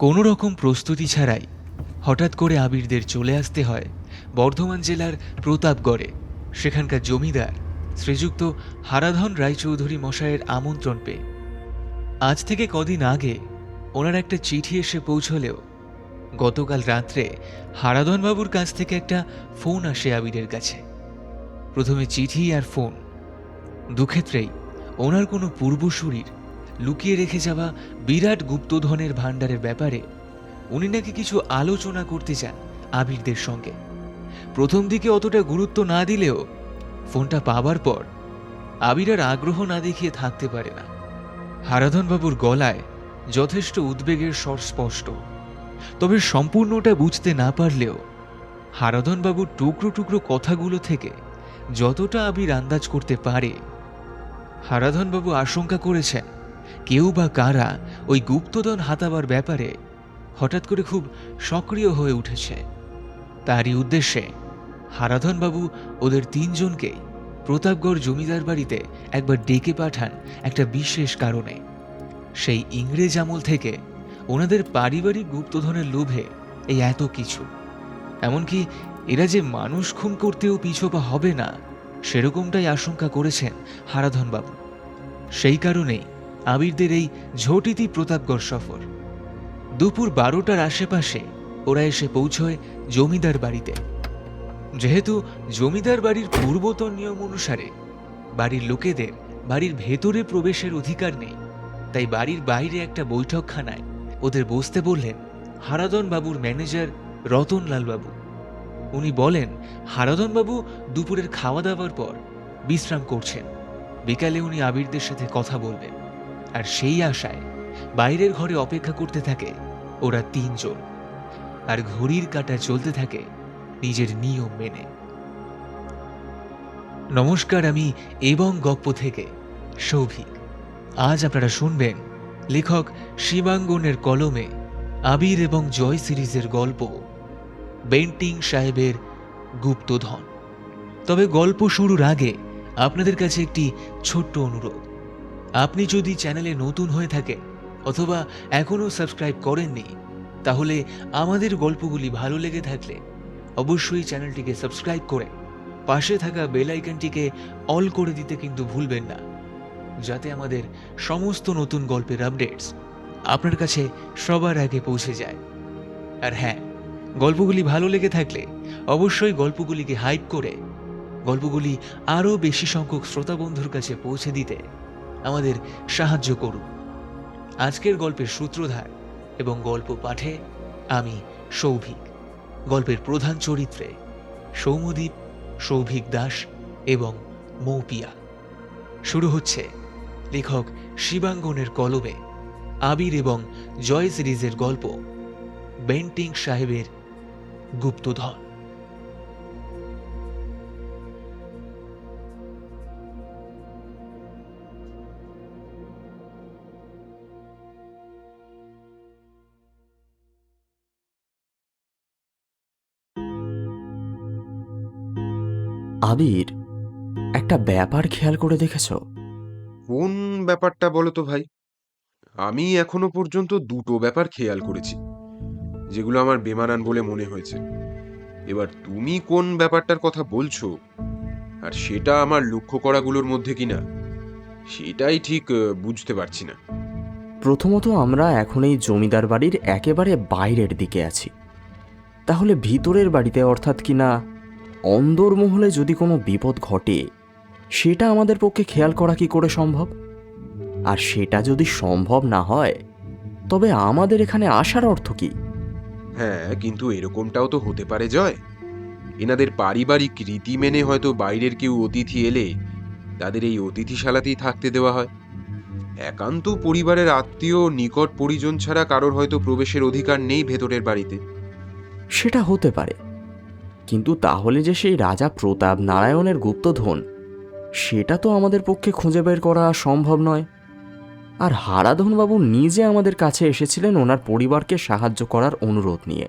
কোনো রকম প্রস্তুতি ছাড়াই হঠাৎ করে আবিরদের চলে আসতে হয় বর্ধমান জেলার প্রতাপগড়ে। সেখানকার জমিদার শ্রীযুক্ত হারাধন রায়চৌধুরী মশাইয়ের আমন্ত্রণ পেয়ে। আজ থেকে কদিন আগে ওনার একটা চিঠি এসে পৌঁছলেও গতকাল রাত্রে হারাধনবাবুর কাছ থেকে একটা ফোন আসে আবিরের কাছে। প্রথমে চিঠি আর ফোন, দুক্ষেত্রেই ওনার কোনো পূর্বসূরির লুকিয়ে রেখে যাওয়া বিরাট গুপ্তধনের ভাণ্ডারের ব্যাপারে উনি নাকি কিছু আলোচনা করতে চান আবিরদের সঙ্গে। প্রথম দিকে অতটা গুরুত্ব না দিলেও ফোনটা পাবার পর আবির আর আগ্রহ না দেখিয়ে থাকতে পারে না। হারাধনবাবুর গলায় যথেষ্ট উদ্বেগের স্বর স্পষ্ট, তবে সম্পূর্ণটা বুঝতে না পারলেও হারাধনবাবুর টুকরো টুকরো কথাগুলো থেকে যতটা আবির আন্দাজ করতে পারে, হারাধনবাবু আশঙ্কা করেছেন কেউ বা কারা ওই গুপ্তধন হাতাবার ব্যাপারে হঠাৎ করে খুব সক্রিয় হয়ে উঠেছে। তারই উদ্দেশ্যে হারাধনবাবু ওদের তিনজনকেই প্রতাপগড় জমিদার বাড়িতে একবার ডেকে পাঠান একটা বিশেষ কারণে। সেই ইংরেজ আমল থেকে ওনাদের পারিবারিক গুপ্তধনের লোভে এই এত কিছু, এমনকি এরা যে মানুষ খুন করতেও পিছপা হবে না সেরকমটাই আশঙ্কা করেছেন হারাধনবাবু। সেই কারণেই আবিরদের এই ঝটিতি প্রতাপগড় সফর। দুপুর 12টার আশেপাশে ওরা এসে পৌঁছয় জমিদার বাড়িতে। যেহেতু জমিদার বাড়ির পূর্বতন নিয়ম অনুসারে বাড়ির লোকেদের বাড়ির ভেতরে প্রবেশের অধিকার নেই, তাই বাড়ির বাইরে একটা বৈঠকখানায় ওদের বসতে বললেন হারাধন বাবুর ম্যানেজার রতনলাল বাবু। উনি বলেন হারাধন বাবু দুপুরের খাওয়া দাওয়ার পর বিশ্রাম করছেন, বিকালে উনি আবিরদের সাথে কথা বলবেন। আর সেই আশায় বাইরের ঘরে অপেক্ষা করতে থাকে ওরা তিনজন। আর ঘড়ির কাঁটা চলতে থাকে নিজের নিয়ম মেনে। নমস্কার, আমি এবং গপ্প থেকে সৌভিক। আজ আপনারা শুনবেন লেখক শিবাঙ্গনের কলমে আবির এবং জয় সিরিজের গল্প বেন্টিং সাহেবের গুপ্তধন। তবে গল্প শুরুর আগে আপনাদের কাছে একটি ছোট্ট অনুরোধ। আপনি যদি চ্যানেলে নতুন হয়ে থাকেন অথবা এখনও সাবস্ক্রাইব করেননি, তাহলে আমাদের গল্পগুলি ভালো লেগে থাকলে অবশ্যই চ্যানেলটিকে সাবস্ক্রাইব করে পাশে থাকা বেল আইকনটিকে অল করে দিতে কিন্তু ভুলবেন না, যাতে আমাদের সমস্ত নতুন গল্পের আপডেটস আপনার কাছে সবার আগে পৌঁছে যায়। আর হ্যাঁ, গল্পগুলি ভালো লেগে থাকলে অবশ্যই গল্পগুলিকে হাইপ করে গল্পগুলি আরও বেশি সংখ্যক শ্রোতা বন্ধুর কাছে পৌঁছে দিতে আমাদের সাহায্য করুন। আজকের গল্পের সূত্রধার এবং গল্প পাঠে আমি সৌভিক। গল্পের প্রধান চরিত্রে সৌম্যদীপ, সৌভিক দাস এবং মৌপিয়া। শুরু হচ্ছে লেখক শিবাঙ্গনের কলমে আবির এবং জয় সিরিজের গল্প বেন্টিং সাহেবের গুপ্তধন। আবির, একটা ব্যাপার খেয়াল করে দেখেছ? কোন ব্যাপারটা বলো তো ভাই? আমি এখনো পর্যন্ত দুটো ব্যাপার খেয়াল করেছি, যেগুলো আমার বেমানান বলে মনে হয়েছে। এবার তুমি কোন ব্যাপারটার কথা বলছো আর সেটা আমার লক্ষ্য করাগুলোর মধ্যে কিনা, সেটাই ঠিক বুঝতে পারছি না। প্রথমত, আমরা এখন এই জমিদার বাড়ির একেবারে বাইরের দিকে আছি। তাহলে ভিতরের বাড়িতে, অর্থাৎ কিনা অন্দরমহলে যদি কোনো বিপদ ঘটে, সেটা আমাদের পক্ষে খেয়াল করা কি করে সম্ভব? আর সেটা যদি সম্ভব না হয়, তবে আমাদের এখানে আসার অর্থ কি? হ্যাঁ, কিন্তু এরকমটাও তো হতে পারে জয়, এনাদের পারিবারিক রীতি মেনে হয়তো বাইরের কেউ অতিথি এলে তাদের এই অতিথিশালাতেই থাকতে দেওয়া হয়। একান্ত পরিবারের আত্মীয় নিকট পরিজন ছাড়া কারোর হয়তো প্রবেশের অধিকার নেই ভেতরের বাড়িতে। সেটা হতে পারে, কিন্তু তাহলে যে সেই রাজা প্রতাপ নারায়ণের গুপ্তধন, সেটা তো আমাদের পক্ষে খুঁজে বের করা সম্ভব নয়। আর হারাধনবাবু নিজে আমাদের কাছে এসেছিলেন ওনার পরিবারকে সাহায্য করার অনুরোধ নিয়ে,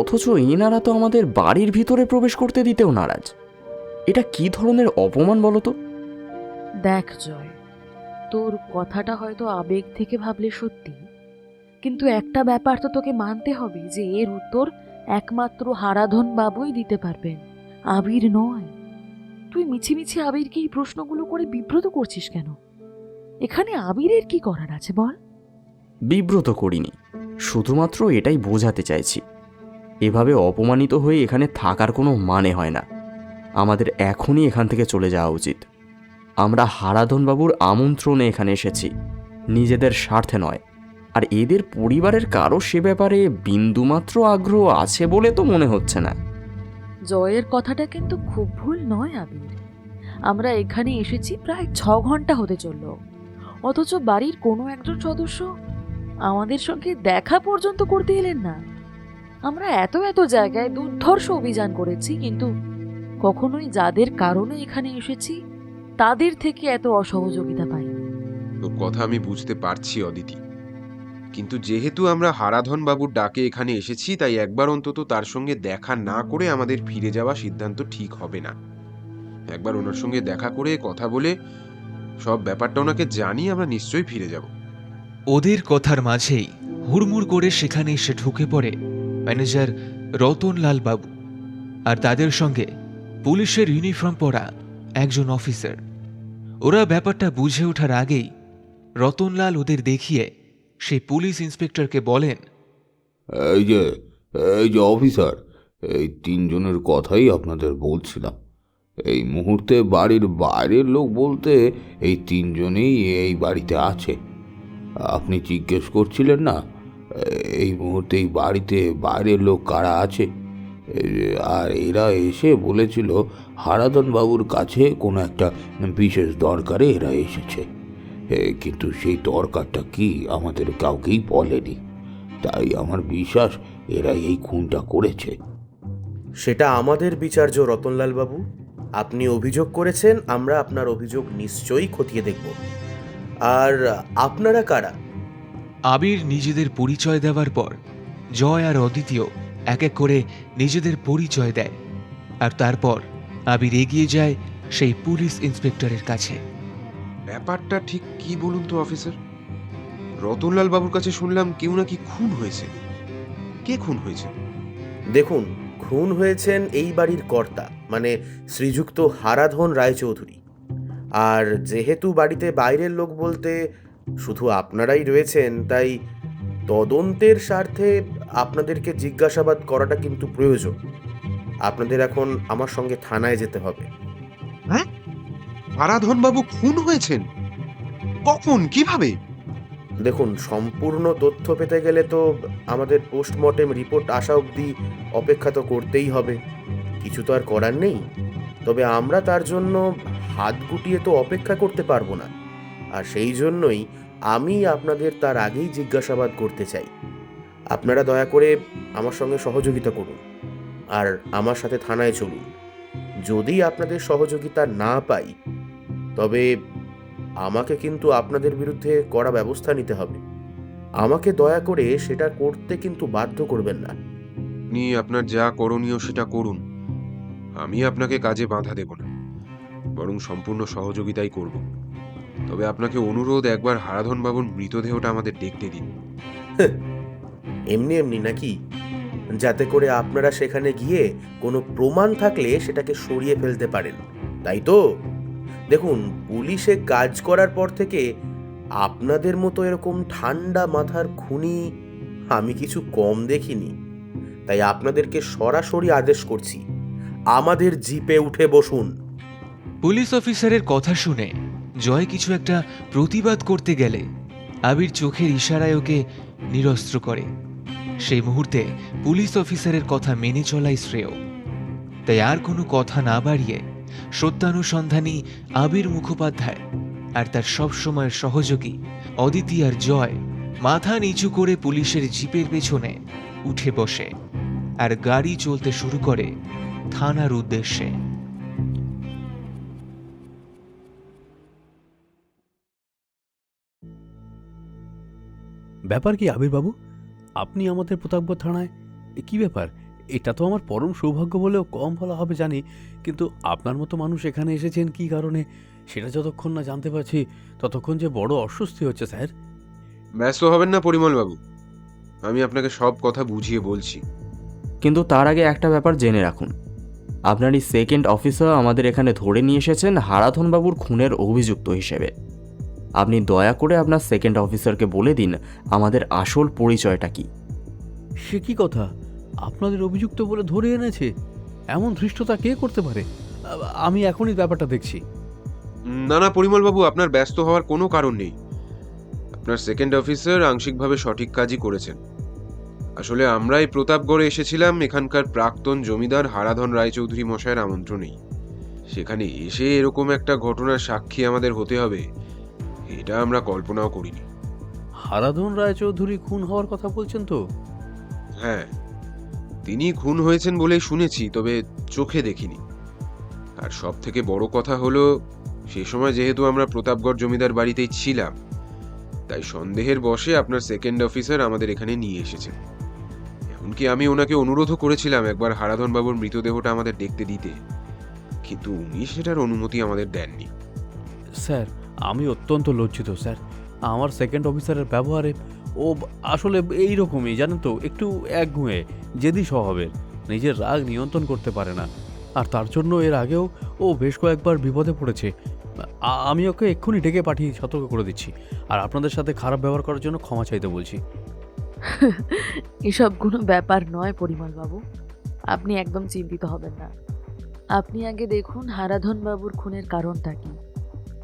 অথচ এনারা তো আমাদের বাড়ির ভিতরে প্রবেশ করতে দিতেও নারাজ। এটা কি ধরনের অপমান বলো তো? দেখ জয়, তোর কথাটা হয়তো আবেগ থেকে ভাবলে সত্যি, কিন্তু একটা ব্যাপার তো তোকে মানতে হবে যে এর উত্তর একমাত্র হারাধন বাবুই দিতে পারবেন, আবির নয়। তুই মিছিমিছি আবিরকে এই প্রশ্নগুলো করে বিব্রত করছিস কেন? এখানে আবিরের কি করার আছে বল? বিব্রত করিনি, শুধুমাত্র এটাই বোঝাতে চাইছি এভাবে অপমানিত হয়ে এখানে থাকার কোনো মানে হয় না। আমাদের এখনই এখান থেকে চলে যাওয়া উচিত। আমরা হারাধনবাবুর আমন্ত্রণে এখানে এসেছি, নিজেদের স্বার্থে নয়। আর এদের পরিবারের কারো সে ব্যাপারে বিন্দুমাত্র আগ্রহ আছে বলে তো মনে হচ্ছে না। জয়ের কথাটা কিন্তু খুব ভুল নয় আবির। আমরা এখানে এসেছি প্রায় 6 ঘন্টা হতে চলল, অথচ বাড়ির কোনো একজন সদস্য আমাদের সঙ্গে দেখা পর্যন্ত করতে এলেন না। আমরা এত এত জায়গায় দুর্ধর্ষ অভিযান করেছি, কিন্তু কখনোই যাদের কারণে এখানে এসেছি তাদের থেকে এত অসহযোগিতা পাইনি। তোর কথা আমি বুঝতে পারছি অদিতি, কিন্তু যেহেতু আমরা হারাধন বাবুর ডাকে এখানে এসেছি, তাই একবার অন্তত তার সঙ্গে দেখা না করে আমাদের ফিরে যাওয়া সিদ্ধান্ত ঠিক হবে না। একবার ওনার সঙ্গে দেখা করে কথা বলে সব ব্যাপারটা ওনাকে জানিয়ে আমরা নিশ্চয়ই ফিরে যাব। ওদের কথার মাঝেই হুড়মুড় করে সেখানে এসে ঢুকে পড়ে ম্যানেজার রতনলাল বাবু আর তাদের সঙ্গে পুলিশের ইউনিফর্ম পরা একজন অফিসার। ওরা ব্যাপারটা বুঝে ওঠার আগেই রতনলাল ওদের দেখিয়ে সেই পুলিশ ইন্সপেক্টরকে বলেন, এই যে এই যে অফিসার, এই তিনজনের কথাই আপনাদের বলছিলাম। এই মুহূর্তে বাড়ির বাইরের লোক বলতে এই তিনজনেই এই বাড়িতে আছে। আপনি জিজ্ঞেস করছিলেন না এই মুহূর্তে এই বাড়িতে বাইরের লোক কারা আছে, আর এরা এসে বলেছিল হারাধন বাবুর কাছে কোনো একটা বিশেষ দরকারে এরা এসেছে, কিন্তু সেই দরকারটা কি আমাদের কাউকেই বলেনি। তাই আমার বিশ্বাস এরা এই খুনটা করেছে। সেটা আমাদের বিচার্য রতনলাল বাবু। আপনি অভিযোগ করেছেন, আমরা আপনার অভিযোগ নিশ্চয়ই খতিয়ে দেখব। আর আপনারা কারা? আবির নিজেদের পরিচয় দেওয়ার পর জয় আর অদিতিও এক এক করে নিজেদের পরিচয় দেয়। আর তারপর আবির এগিয়ে যায় সেই পুলিশ ইন্সপেক্টরের কাছে। ব্যাপারটা ঠিক কি বলুন তো অফিসার? রতনলাল বাবুর কাছে শুনলাম কেউ নাকি খুন হয়েছে। কে খুন হয়েছে? দেখুন, খুন হয়েছেন এই বাড়ির কর্তা, মানে শ্রীযুক্ত হারাধন রায়চৌধুরী। আর যেহেতু বাড়িতে বাইরের লোক বলতে শুধু আপনারাই রয়েছেন, তাই তদন্তের স্বার্থে আপনাদেরকে জিজ্ঞাসাবাদ করাটা কিন্তু প্রয়োজন। আপনাদের এখন আমার সঙ্গে থানায় যেতে হবে। হ্যাঁ, হারাধন বাবু খুন হয়েছেন? কখন, কিভাবে? দেখুন, সম্পূর্ণ তথ্য পেতে গেলে তো আমাদের পোস্টমর্টেম রিপোর্ট আসা অবধি অপেক্ষা তো করতেই হবে। কিছু তো আর করার নেই। তবে আমরা তার জন্য হাত গুটিয়ে তো অপেক্ষা করতে পারবো না। আর সেই জন্যই আমি আপনাদের তার আগেই জিজ্ঞাসাবাদ করতে চাই। আপনারা দয়া করে আমার সঙ্গে সহযোগিতা করুন আর আমার সাথে থানায় চলুন। যদি আপনাদের সহযোগিতা না পাই, তবে আমাকে কিন্তু আপনাদের বিরুদ্ধে কড়া ব্যবস্থা নিতে হবে। আমাকে দয়া করে সেটা করতে কিন্তু বাধ্য করবেন না। আপনি আপনার যা করণীয় সেটা করুন, আমি আপনাকে কাজে বাধা দেব না, বরং সম্পূর্ণ সহযোগিতাই করব। তবে আপনাকে অনুরোধ, একবার হারাধন বাবুর মৃতদেহটা আমাদের দেখতে দিন। এমনি এমনি নাকি? যাতে করে আপনারা সেখানে গিয়ে কোনো প্রমাণ থাকলে সেটাকে সরিয়ে ফেলতে পারেন, তাই তো? দেখুন, পুলিশে কাজ করার পর থেকে আপনাদের মতো এরকম ঠান্ডা মাথার খুনি আমি কিছু কম দেখিনি। তাই আপনাদেরকে সরাসরি আদেশ করছি, আমাদের জিপে উঠে বসুন। পুলিশ অফিসারের কথা শুনে জয় কিছু একটা প্রতিবাদ করতে গেলে আবির চোখের ইশারায় ওকে নিরস্ত্র করে। সেই মুহূর্তে পুলিশ অফিসারের কথা মেনে চলাই শ্রেয়। তাই আর কোনো কথা না বাড়িয়ে সত্যানুসন্ধানী আবির মুখোপাধ্যায় আর তার সবসময়ের সহযোগী অদিতি আর জয় মাথা নিচু করে পুলিশের জিপের পেছনে উঠে বসে আর গাড়ি চলতে শুরু করে থানার উদ্দেশ্যে। ব্যাপার কি আবিরবাবু, আপনি আমাদের প্রতাপগড় থানায়? কি ব্যাপার? এটা তো আমার পরম সৌভাগ্য বলেও কম বলা হবে জানি, কিন্তু আপনার মতো মানুষ এখানে এসেছেন কি কারণে সেটা যতক্ষণ না জানতে পারছি ততক্ষণ যে বড় অস্বস্তি হচ্ছে স্যার। ব্যস্ত হবেন না পরিমল বাবু, আমি আপনাকে সব কথা বুঝিয়ে বলছি। কিন্তু তার আগে একটা ব্যাপার জেনে রাখুন, আপনার এই সেকেন্ড অফিসার আমাদের এখানে ধরে নিয়ে এসেছেন হারাধনবাবুর খুনের অভিযুক্ত হিসেবে। আপনি দয়া করে আপনার সেকেন্ড অফিসারকে বলে দিন আমাদের আসল পরিচয়টা কি। সে কি কথা? আপনাদের অভিযুক্ত বলে ধরে এনেছে? এমন ধৃষ্টতা কে করতে পারে? আমি এখনই ব্যাপারটা দেখছি। না না পরিমলবাবু, আপনার ব্যস্ত হওয়ার কোনো কারণ নেই। আপনার সেকেন্ড অফিসার আংশিকভাবে সঠিক কাজই করেছেন। আসলে আমরা এই প্রতাপগড়ে এসেছিলাম এখানকার প্রাক্তন জমিদার হারাধন রায়চৌধুরী মশাইয়ের আমন্ত্রণেই। সেখানে এসে এরকম একটা ঘটনার সাক্ষী আমাদের হতে হবে, এটা আমরা কল্পনাও করিনি। হারাধন রায়চৌধুরী খুন হওয়ার কথা বলছেন তো? হ্যাঁ, তিনি খুন হয়েছেন বলেই শুনেছি, তবে চোখে দেখিনি। আর সব থেকে বড় কথা হলো, সে সময় যেহেতু আমরা প্রতাপগড় জমিদার বাড়িতেই ছিলাম, তাই সন্দেহের বশে আপনার সেকেন্ড অফিসার আমাদের এখানে নিয়ে এসেছেন। এমনকি আমি ওনাকে অনুরোধও করেছিলাম একবার হারাধন বাবুর মৃতদেহটা আমাদের দেখতে দিতে, কিন্তু উনি সেটার অনুমতি আমাদের দেননি। স্যার, আমি অত্যন্ত লজ্জিত স্যার। আমার সেকেন্ড অফিসারের ব্যবহারে ও আসলে এইরকমই, জানেন তো, একটু একগুঁয়ে, জেদি স্বভাবের, নিজের রাগ নিয়ন্ত্রণ করতে পারে না। আর তার জন্য এর আগেও ও বেশ কয়েকবার বিপদে পড়েছে। আমি ওকে এক্ষুনি ডেকে পাঠিয়ে সতর্ক করে দিচ্ছি, আর আপনাদের সাথে খারাপ ব্যবহার করার জন্য ক্ষমা চাইতে বলছি। এসব কোনো ব্যাপার নয় পরিমলবাবু, আপনি একদম চিন্তিত হবেন না। আপনি আগে দেখুন হারাধন বাবুর খুনের কারণটা কি,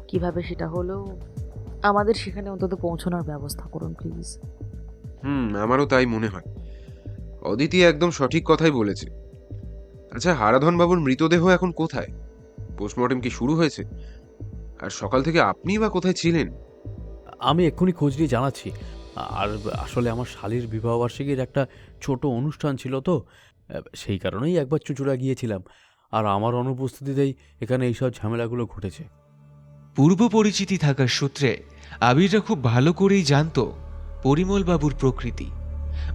কিভাবে সেটা হলো। আমাদের সেখানে অন্তত পৌঁছানোর ব্যবস্থা করুন প্লিজ। আমারও তাই মনে হয়। অদিতি একদম সঠিক কথাই বলেছে। আচ্ছা, হারাধন বাবুর মৃতদেহ এখন কোথায়? পোস্টমর্টেম কি শুরু হয়েছে? আর সকাল থেকে আপনি বা কোথায় ছিলেন? আমি এক্ষুনি খোঁজ নিয়ে জানাচ্ছি। আর আসলে আমার শালীর বিবাহবার্ষিকীর একটা ছোট অনুষ্ঠান ছিল তো, সেই কারণেই একবার চুঁচুড়া গিয়েছিলাম। আর আমার অনুপস্থিতিতেই এখানে এইসব ঝামেলাগুলো ঘটেছে। পূর্ব পরিচিতি থাকার সূত্রে আবিররা খুব ভালো করেই জানতো পরিমল বাবুর প্রকৃতি।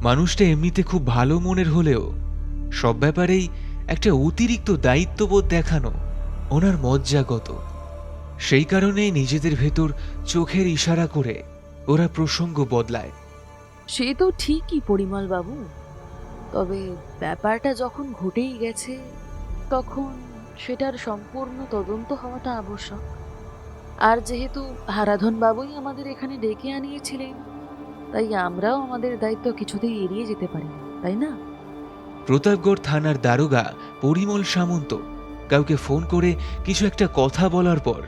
মানুষটা এমনিতে খুব ভালো মনের হলেও সব ব্যাপারেই একটা অতিরিক্ত দায়িত্ববোধ দেখানো ওনার মজ্জাগত। সেই কারণেই নিজেদের ভেতর চোখের ইশারা করে ওরা প্রসঙ্গ বদলায়। সে তো ঠিকই পরিমলবাবু, তবে ব্যাপারটা যখন ঘটেই গেছে তখন সেটার সম্পূর্ণ তদন্ত হওয়াটা আবশ্যক। আর যেহেতু হারাধন বাবুই আমাদের এখানে ডেকে আনিয়েছিলেন, তাই আমরাও আমাদের দায়িত্ব কিছুতেই এড়িয়ে যেতে পারি না, তাই না? প্রতাপগড় থানার দারোগা পরিমল সামন্ত কাউকে ফোন করে কিছু একটা কথা বলার পর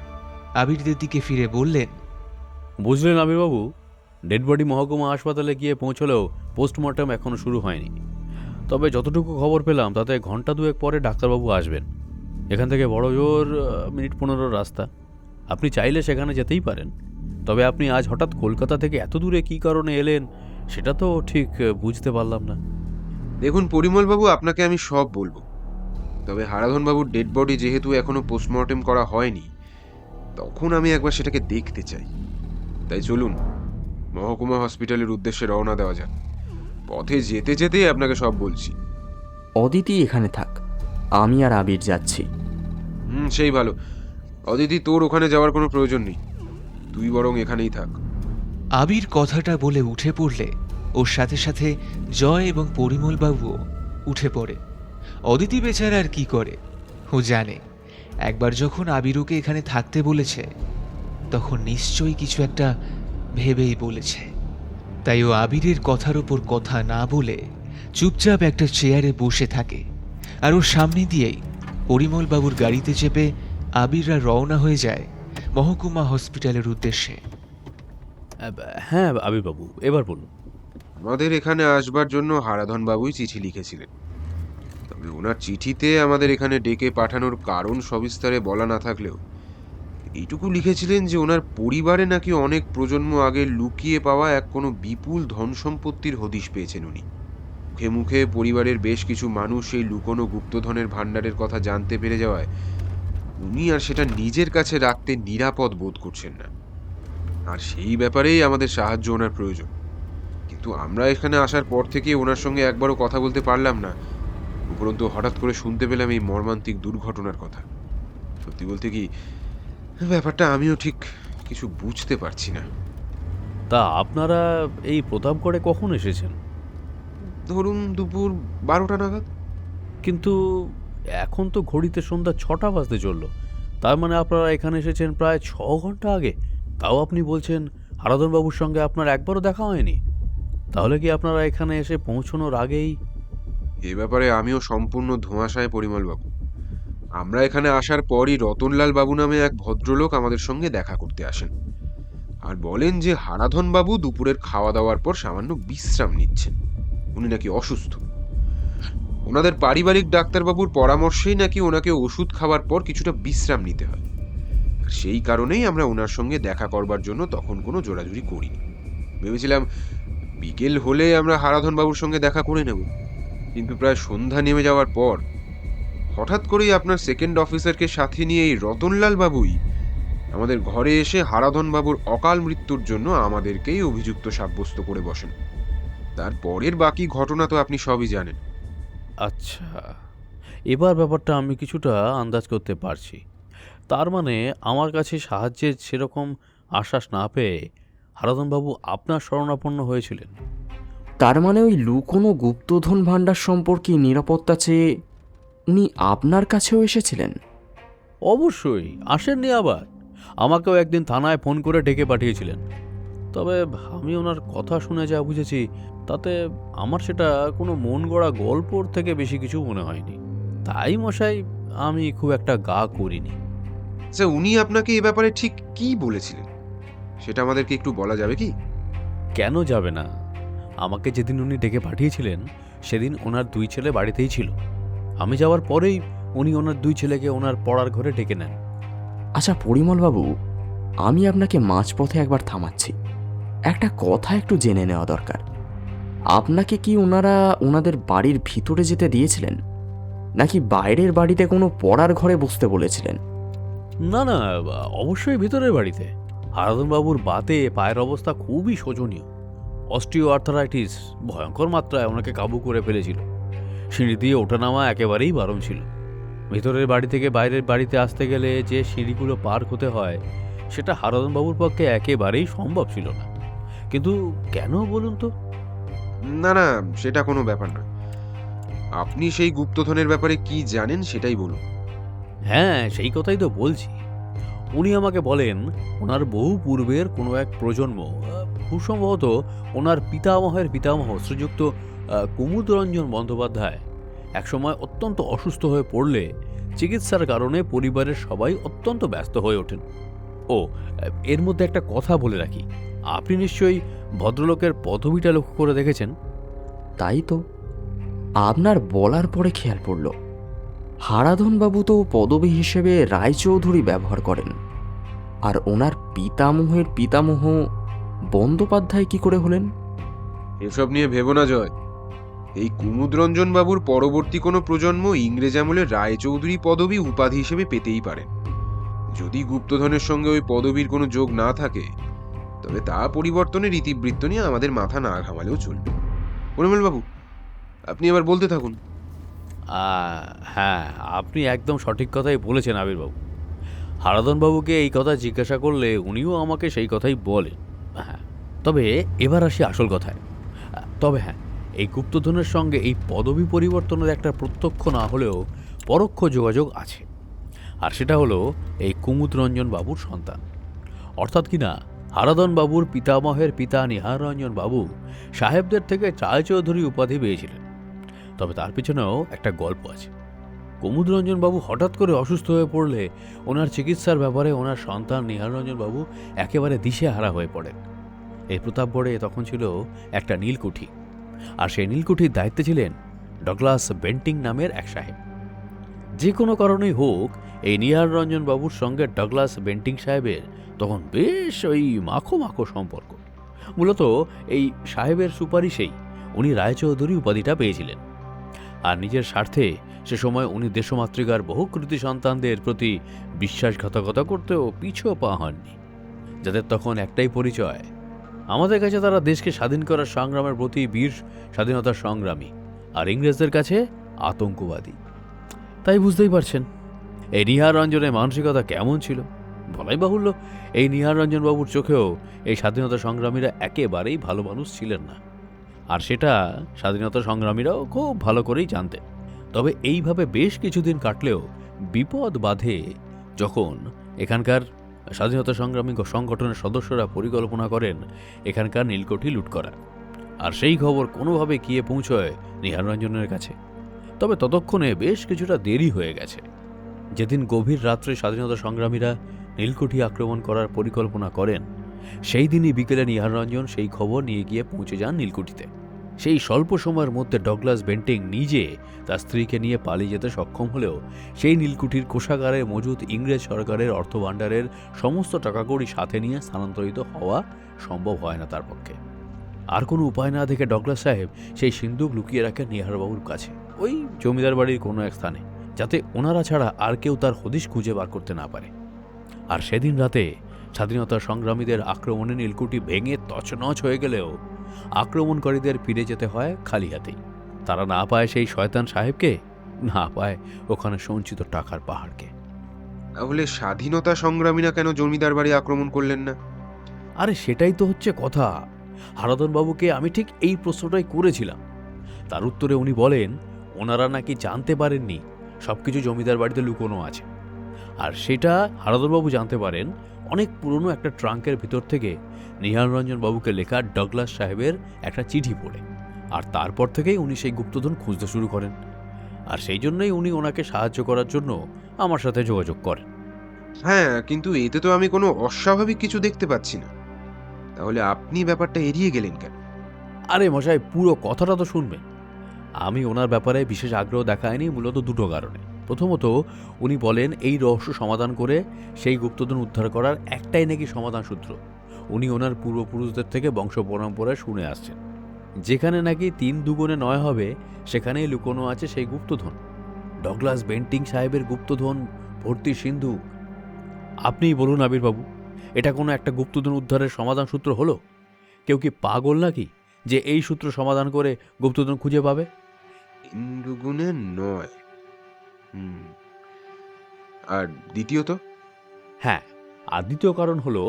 আবিরদের দিকে ফিরে বললেন, বুঝলেন আবিরবাবু, ডেড বডি মহকুমা হাসপাতালে গিয়ে পৌঁছলেও পোস্টমর্টম এখনও শুরু হয়নি। তবে যতটুকু খবর পেলাম তাতে ঘন্টা দুয়েক পরে ডাক্তারবাবু আসবেন। এখান থেকে বড় জোর মিনিট 15 রাস্তা। আপনি চাইলে সেখানে যেতেই পারেন। তবে আপনি আজ হঠাৎ কলকাতা থেকে এত দূরে কী কারণে এলেন সেটা তো ঠিক বুঝতে পারলাম না। দেখুন পরিমলবাবু, আপনাকে আমি সব বলবো, তবে হারাধন বাবুর ডেড বডি যেহেতু এখনো পোস্টমর্টেম করা হয়নি, তখন আমি একবার সেটাকে দেখতে চাই। তাই চলুন মহকুমা হসপিটালের উদ্দেশ্যে রওনা দেওয়া যাক। পথে যেতে যেতেই আপনাকে সব বলছি। অদিতি এখানে থাক, আমি আর আবির যাচ্ছি। সেই ভালো। অদিতি, তোর ওখানে যাওয়ার কোনো প্রয়োজন নেই, তুই বরং এখানেই থাক। আবির কথাটা বলে উঠে পড়লে ওর সাথে সাথে জয় এবং পরিমল বাবুও উঠে পড়ে। অদিতি বেচারা আর কি করে, ও জানে একবার যখন আবির ওকে এখানে থাকতে বলেছে তখন নিশ্চয়ই কিছু একটা ভেবেই বলেছে। তাই ও আবিরের কথার ওপর কথা না বলে চুপচাপ একটা চেয়ারে বসে থাকে। আর ওর সামনে দিয়েই পরিমল বাবুর গাড়িতে চেপে আবিররা রওনা হয়ে যায় মহকুমা হসপিটালের উদ্দেশ্যে। হ্যাঁ আবিরবাবু, এবার বলুন। আমাদের এখানে আসবার জন্য হারাধন বাবুই চিঠি লিখেছিলেন। তবে ওনার চিঠিতে আমাদের এখানে ডেকে পাঠানোর কারণ সবিস্তারে বলা না থাকলেও এইটুকু লিখেছিলেন যে ওনার পরিবারে নাকি অনেক প্রজন্ম আগে লুকিয়ে পাওয়া এক কোনো বিপুল ধন সম্পত্তির হদিশ পেয়েছেন উনি। মুখে মুখে পরিবারের বেশ কিছু মানুষ এই লুকোনো গুপ্তধনের ভাণ্ডারের কথা জানতে পেরে যাওয়ায় উনি আর সেটা নিজের কাছে রাখতে নিরাপদ বোধ করছেন না। আর সেই ব্যাপারেই আমাদের সাহায্য ওনার প্রয়োজন। কিন্তু আমরা এখানে আসার পর থেকে ওনার সঙ্গে একবারও কথা বলতে পারলাম না। উপরন্তু হঠাৎ করে শুনতে পেলাম এই মর্মান্তিক দুর্ঘটনার কথা। সত্যি বলতে কি, ব্যাপারটা আমিও ঠিক কিছু বুঝতে পারছি না। তা আপনারা এই প্রতাপগড়ে কখন এসেছেন? ধরুন দুপুর 12টা নাগাদ। কিন্তু এখন তো ঘড়িতে সন্ধ্যা 6টা বাজতে চলল। তার মানে আপনারা এখানে এসেছেন প্রায় 6 ঘন্টা আগে। তাও আপনি বলছেন হারাধনবাবুর সঙ্গে আপনার একবারও দেখা হয়নি। তাহলে কি আপনারা এখানে এসে পৌঁছানোর আগেই? এ ব্যাপারে আমিও সম্পূর্ণ ধোঁয়াশায়, পরিমলবাবু। আমরা এখানে আসার পরই রতনলাল বাবু নামে এক ভদ্রলোক আমাদের সঙ্গে দেখা করতে আসেন আর বলেন যে হারাধন বাবু দুপুরের খাওয়া দাওয়ার পর সামান্য বিশ্রাম নিচ্ছেন। উনি নাকি অসুস্থ। ওনাদের পারিবারিক ডাক্তারবাবুর পরামর্শেই নাকি ওনাকে ওষুধ খাওয়ার পর কিছুটা বিশ্রাম নিতে হয়। আর সেই কারণেই আমরা ওনার সঙ্গে দেখা করবার জন্য তখন কোনো জোরাজুরি করিনি। ভেবেছিলাম বিকেল হলে আমরা হারাধন বাবুর সঙ্গে দেখা করে নেব, কিন্তু প্রায় সন্ধ্যা নেমে যাওয়ার পর হঠাৎ করেই আপনার সেকেন্ড অফিসারকে সাথে নিয়ে এই রতনলাল বাবুই আমাদের ঘরে এসে হারাধন বাবুর অকাল মৃত্যুর জন্য আমাদেরকেই অভিযুক্ত সাব্যস্ত করে বসেন। তারপরের বাকি ঘটনা তো আপনি সবই জানেন। আচ্ছা, এবার ব্যাপারটা আমি কিছুটা আন্দাজ করতে পারছি। তার মানে আমার কাছে সাহায্যের সেরকম আশ্বাস না পেয়ে হারাধনবাবু আপনার শরণাপন্ন হয়েছিলেন। তার মানে ওই লুকোনো গুপ্তধন ভাণ্ডার সম্পর্কে নিরাপত্তা চেয়ে উনি আপনার কাছেও এসেছিলেন? অবশ্যই আসেননি, আবার আমাকেও একদিন থানায় ফোন করে ডেকে পাঠিয়েছিলেন। তবে আমি ওনার কথা শুনে যা বুঝেছি তাতে আমার সেটা কোনো মন গড়া গল্পর থেকে বেশি কিছু মনে হয়নি। তাই মশাই, আমি খুব একটা গা করিনি। আচ্ছা, উনি আপনাকে এ ব্যাপারে ঠিক কি বলেছিলেন সেটা আমাদেরকে একটু বলা যাবে কি? কেন যাবে না? আমাকে যেদিন উনি ডেকে পাঠিয়েছিলেন সেদিন ওনার 2 ছেলে বাড়িতেই ছিল। আমি যাওয়ার পরেই উনি ওনার 2 ছেলেকে ওনার পড়ার ঘরে ডেকে নেন। আচ্ছা পরিমলবাবু, আমি আপনাকে মাঝপথে একবার থামাচ্ছি। একটা কথা একটু জেনে নেওয়া দরকার। আপনাকে কি ওনারা ওনাদের বাড়ির ভিতরে যেতে দিয়েছিলেন, নাকি বাইরের বাড়িতে কোনো পড়ার ঘরে বসতে বলেছিলেন? না না, অবশ্যই ভিতরের বাড়িতে। হারাধনবাবুর বাতে পায়ের অবস্থা খুবই শোচনীয়। অস্টিও আর্থারাইটিস ভয়ঙ্কর মাত্রায় ওনাকে কাবু করে ফেলেছিল। সিঁড়ি দিয়ে ওঠানামা একেবারেই বারণ ছিল। ভিতরের বাড়ি থেকে বাইরের বাড়িতে আসতে গেলে যে সিঁড়িগুলো পার হতে হয় সেটা হারাধনবাবুর পক্ষে একেবারেই সম্ভব ছিল না। কিন্তু কেন বলুন তো? না না, সেটা কোনো ব্যাপার না। আপনি সেই গুপ্তধনের ব্যাপারে কি জানেন সেটাই বলুন। হ্যাঁ, সেই কথাই তো বলছি। উনি আমাকে বলেন ওনার বহু পূর্বের কোনো এক প্রজন্ম, খুব সম্ভবত ওনার পিতামহের পিতামহ শ্রীযুক্ত কুমুদরঞ্জন বন্দ্যোপাধ্যায় একসময় অত্যন্ত অসুস্থ হয়ে পড়লে চিকিৎসার কারণে পরিবারের সবাই অত্যন্ত ব্যস্ত হয়ে ওঠেন। ও, এর মধ্যে একটা কথা বলে রাখি, আপনি নিশ্চয়ই ভদ্রলোকের পদবিটা লক্ষ্য করে দেখেছেন। তাই তো, আপনার বলার পরে খেয়াল পড়ল, হারাধনবাবু তো পদবী হিসেবে রায়চৌধুরী ব্যবহার করেন। আর ওনার পিতামহের পিতামহ বন্দ্যোপাধ্যায় কি করে হলেন? এসব নিয়ে ভেবো না জয়। এই কুমুদরঞ্জন বাবুর পরবর্তী কোনো প্রজন্ম ইংরেজ আমলে রায়চৌধুরী পদবী উপাধি হিসেবে পেতেই পারেন। যদি গুপ্তধনের সঙ্গে ওই পদবীর কোনো যোগ না থাকে তবে তা পরিবর্তনের ইতিবৃত্ত নিয়ে আমাদের মাথা না ঘামালেও চলবে। পরিমল বাবু, আপনি এবার বলতে থাকুন। হ্যাঁ, আপনি একদম সঠিক কথাই বলেছেন আবিরবাবু। হারাধনবাবুকে এই কথা জিজ্ঞাসা করলে উনিও আমাকে সেই কথাই বলেন। হ্যাঁ, তবে এবার আসি আসল কথায়। তবে হ্যাঁ, এই গুপ্তধনের সঙ্গে এই পদবী পরিবর্তনের একটা প্রত্যক্ষ না হলেও পরোক্ষ যোগাযোগ আছে। আর সেটা হলো এই কুমুদরঞ্জন বাবুর সন্তান, অর্থাৎ কিনা হারাধন বাবুর পিতামহের পিতা নিহার রঞ্জন বাবু সাহেবদের থেকে রায়চৌধুরী উপাধি পেয়েছিলেন। তবে তার পিছনেও একটা গল্প আছে। কুমুদরঞ্জন বাবু হঠাৎ করে অসুস্থ হয়ে পড়লে ওনার চিকিৎসার ব্যাপারে ওনার সন্তান নিহার রঞ্জন বাবু একেবারে দিশেহারা হয়ে পড়েন। এই প্রতাপগড়ে তখন ছিল একটা নীলকুঠি, আর সেই নীলকুঠির দায়িত্বে ছিলেন ডগলাস বেন্টিং নামের এক সাহেব। যে কোনো কারণেই হোক, এই নিহার রঞ্জন বাবুর সঙ্গে ডগলাস বেন্টিং সাহেবের তখন বেশ ওই মাখো মাখো সম্পর্ক। মূলত এই সাহেবের সুপারিশেই উনি রায়চৌধুরী উপাধিটা পেয়েছিলেন। আর নিজের স্বার্থে সে সময় উনি দেশমাতৃকার বহু কৃতি সন্তানদের প্রতি বিশ্বাসঘাতকতা করতেও পিছু পা হননি, যাদের তখন একটাই পরিচয়, আমাদের কাছে তারা দেশকে স্বাধীন করার সংগ্রামের প্রতি বীর স্বাধীনতার সংগ্রামী, আর ইংরেজদের কাছে আতঙ্কবাদী। তাই বুঝতেই পারছেন এই নিহার রঞ্জনের মানসিকতা কেমন ছিল। বলাই বাহুল্য, এই নিহার রঞ্জন বাবুর চোখেও এই স্বাধীনতা সংগ্রামীরা একেবারেই ভালো মানুষ ছিলেন না। আর সেটা স্বাধীনতা সংগ্রামীরাও খুব ভালো করেই জানতেন। তবে এইভাবে বেশ কিছুদিন কাটলেও বিপদ বাধে যখন এখানকার স্বাধীনতা সংগ্রামী সংগঠনের সদস্যরা পরিকল্পনা করেন এখানকার নীলকুঠি লুট করার। আর সেই খবর কোনোভাবে গিয়ে পৌঁছয় নিহাররঞ্জনের কাছে। তবে ততক্ষণে বেশ কিছুটা দেরি হয়ে গেছে। যেদিন গভীর রাত্রে স্বাধীনতা সংগ্রামীরা নীলকুঠি আক্রমণ করার পরিকল্পনা করেন, সেই দিনই বিকেলে নিহাররঞ্জন সেই খবর নিয়ে গিয়ে পৌঁছে যান নীলকুঠিতে। সেই স্বল্প সময়ের মধ্যে ডগলাস বেন্টিং নিজে তার স্ত্রীকে নিয়ে পালিয়ে যেতে সক্ষম হলেও সেই নীলকুঠির কোষাগারে মজুদ ইংরেজ সরকারের অর্থভাণ্ডারের সমস্ত টাকাকড়ি সাথে নিয়ে স্থানান্তরিত হওয়া সম্ভব হয় না তার পক্ষে। আর কোনো উপায় না দেখে ডগলাস সাহেব সেই সিন্দুক লুকিয়ে রাখেন নিহারবাবুর কাছে, ওই জমিদার বাড়ির কোনো এক স্থানে, যাতে ওনারা ছাড়া আর কেউ তার হদিশ খুঁজে বার করতে না পারে। আর সেদিন রাতে স্বাধীনতা সংগ্রামীদের আক্রমণে নীলকুঠি ভেঙে তছনছ হয়ে গেলেও আক্রমণকারীদের ফিরে যেতে হয় খালি হাতেই। তারা না পায় সেই শয়তান সাহেবকে, না পায় ওখানে সঞ্চিত টাকার পাহাড়কে। তাহলে স্বাধীনতা সংগ্রামীরা কেন জমিদার বাড়ি আক্রমণ করলেন না? আরে সেটাই তো হচ্ছে কথা। হারাধনবাবুকে আমি ঠিক এই প্রশ্নটাই করেছিলাম। তার উত্তরে উনি বলেন ওনারা নাকি জানতে পারেননি সবকিছু জমিদার বাড়িতে লুকোনো আছে। আর সেটা হারাধনবাবু জানতে পারেন অনেক পুরনো একটা ট্রাঙ্কের ভিতর থেকে নিহাররঞ্জন বাবুকে লেখা ডগলাস সাহেবের একটা চিঠি পড়ে। আর তারপর থেকেই উনি সেই গুপ্তধন খুঁজতে শুরু করেন। আর সেই জন্যই উনি ওনাকে সাহায্য করার জন্য আমার সাথে যোগাযোগ করেন। হ্যাঁ, কিন্তু এতে তো আমি কোনো অস্বাভাবিক কিছু দেখতে পাচ্ছি না। তাহলে আপনি ব্যাপারটা এড়িয়ে গেলেন কেন? আরে মশাই, পুরো কথাটা তো শুনবেন। আমি ওনার ব্যাপারে বিশেষ আগ্রহ দেখাইনি মূলত দুটো কারণে। প্রথমত, উনি বলেন এই রহস্য সমাধান করে সেই গুপ্তধন উদ্ধার করার একটাই নাকি সমাধান সূত্র উনি ওনার পূর্বপুরুষদের থেকে বংশ পরম্পরায় শুনে আসছেন। যেখানে নাকি 3 দুগুণে 9 হবে সেখানেই লুকোনো আছে সেই গুপ্তধন, ডগলাস বেন্টিং সাহেবের গুপ্তধন ভর্তি সিন্ধু। আপনিই বলুন আবিরবাবু, এটা কোনো একটা গুপ্তধন উদ্ধারের সমাধান সূত্র হলো? কেউ কি পাগল নাকি যে এই সূত্র সমাধান করে গুপ্তধন খুঁজে পাবে? 3 দুগুণে 9। আর দ্বিতীয়ত? হ্যাঁ, আর দ্বিতীয় কারণ হলো,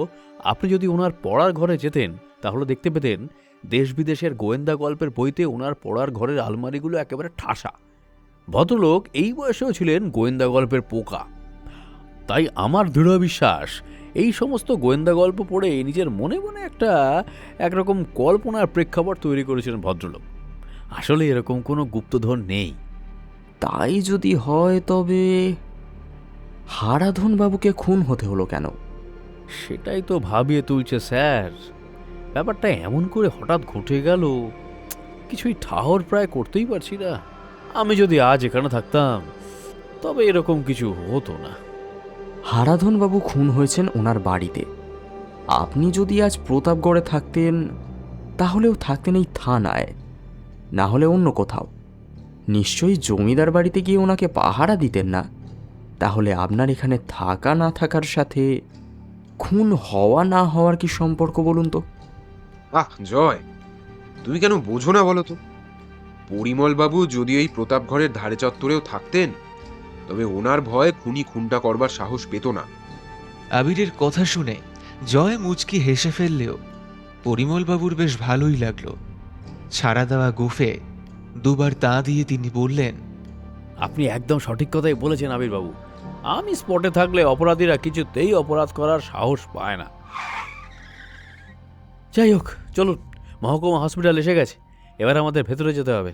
আপনি যদি ওনার পড়ার ঘরে যেতেন তাহলে দেখতে পেতেন দেশ বিদেশের গোয়েন্দা গল্পের বইতে ওনার পড়ার ঘরের আলমারিগুলো একেবারে ঠাসা। ভদ্রলোক এই বয়সেও ছিলেন গোয়েন্দা গল্পের পোকা। তাই আমার দৃঢ় বিশ্বাস এই সমস্ত গোয়েন্দা গল্প পড়ে নিজের মনে মনে একরকম কল্পনার প্রেক্ষাপট তৈরি করেছিলেন ভদ্রলোক। আসলে এরকম কোনো গুপ্তধন নেই। তাই যদি হয় তবে হারাধন বাবুকে খুন হতে হলো কেন? সেটাই তো ভাবিয়ে তুলছে স্যার। ব্যাপারটা এমন করে হঠাৎ ঘটে গেল, কিছুই ঠাহর প্রায় করতেই পারছি না। আমি যদি আজ এখানে থাকতাম তবে এরকম কিছু হতো না। হারাধন বাবু খুন হয়েছেন ওনার বাড়িতে। আপনি যদি আজ প্রতাপগড়ে থাকতেন তাহলেও থাকতেন এই থানায়, না হলে অন্য কোথাও। নিশ্চয়ই জমিদার বাড়িতে গিয়ে ওনাকে পাহারা দিতেন না। তাহলে আপনার এখানে থাকা না থাকার সাথে খুন হওয়া না হওয়ার কি সম্পর্ক বলুন তো? জয়, তুমি কেন বোঝো না বলো তো? পরিমল বাবু যদি এই প্রতাপগড়ের ধারে চত্বরেও থাকতেন তবে ওনার ভয়ে খুনি খুনটা করবার সাহস পেত না। আবিরের কথা শুনে জয় মুচকি হেসে ফেললেও পরিমলবাবুর বেশ ভালোই লাগলো। ছাড়া দেওয়া গোফে দুবার তা দিয়ে তিনি বললেন, আপনি একদম সঠিক কথাই বলেছেন আবিরবাবু। আমি স্পটে থাকলে অপরাধীরা কিছুতেই অপরাধ করার সাহস পায় না। যাই হোক, চলুন, মহকুমা হসপিটাল এসে গেছে, এবার আমাদের ভেতরে যেতে হবে।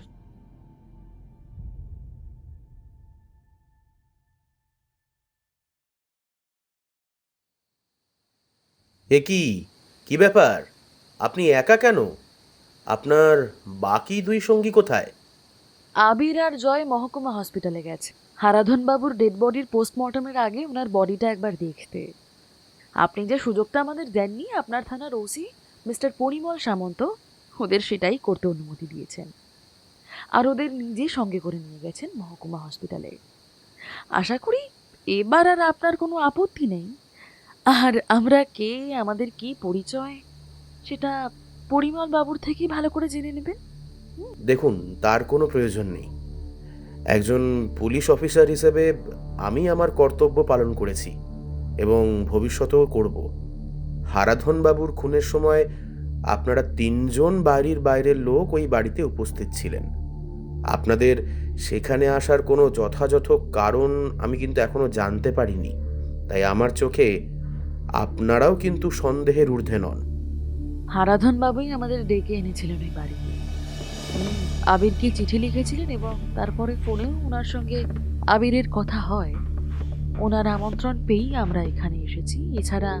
এ কি ব্যাপার? আপনি একা কেন? আপনার বাকি 2 সঙ্গী কোথায়? আবির আর জয় মহকুমা হসপিটালে গেছে হারাধন বাবুর ডেড বডির পোস্টমর্টমের আগে ওনার বডিটা একবার দেখতে। আপনি যে সুযোগটা আমাদের দেননি, আপনার থানার ওসি মিস্টার পরিমল সামন্ত ওদের সেটাই করতে অনুমতি দিয়েছেন। আর ওদের নিজে সঙ্গে করে নিয়ে গেছেন মহকুমা হসপিটালে। আশা করি এবার আর আপনার কোনো আপত্তি নেই। আর আমরা কে, আমাদের কি পরিচয়, সেটা পরিমল বাবুর থেকেই ভালো করে জেনে নেবেন। দেখুন, তার কোনো প্রয়োজন নেই। একজন পুলিশ অফিসার হিসেবে আমি আমার কর্তব্য পালন করেছি এবং ভবিষ্যতেও করব। হারাধন বাবুর খুনের সময় আপনারা 3জন বাড়ির বাইরের লোক ওই বাড়িতে উপস্থিত ছিলেন। আপনাদের সেখানে আসার কোনো যথাযথ কারণ আমি কিন্তু এখনো জানতে পারিনি, তাই আমার চোখে আপনারাও কিন্তু সন্দেহের ঊর্ধ্বে নন। হারাধন বাবুই আমাদের ডেকে এনেছিলেন ওই বাড়িতে। উনি আবিরকে চিঠি লিখেছিলেন এবং তারপরে ফোনেও ওনার সঙ্গে আবিরের কথা হয়। ওনার আমন্ত্রণ পেয়েই আমরা এখানে এসেছি। এছাড়া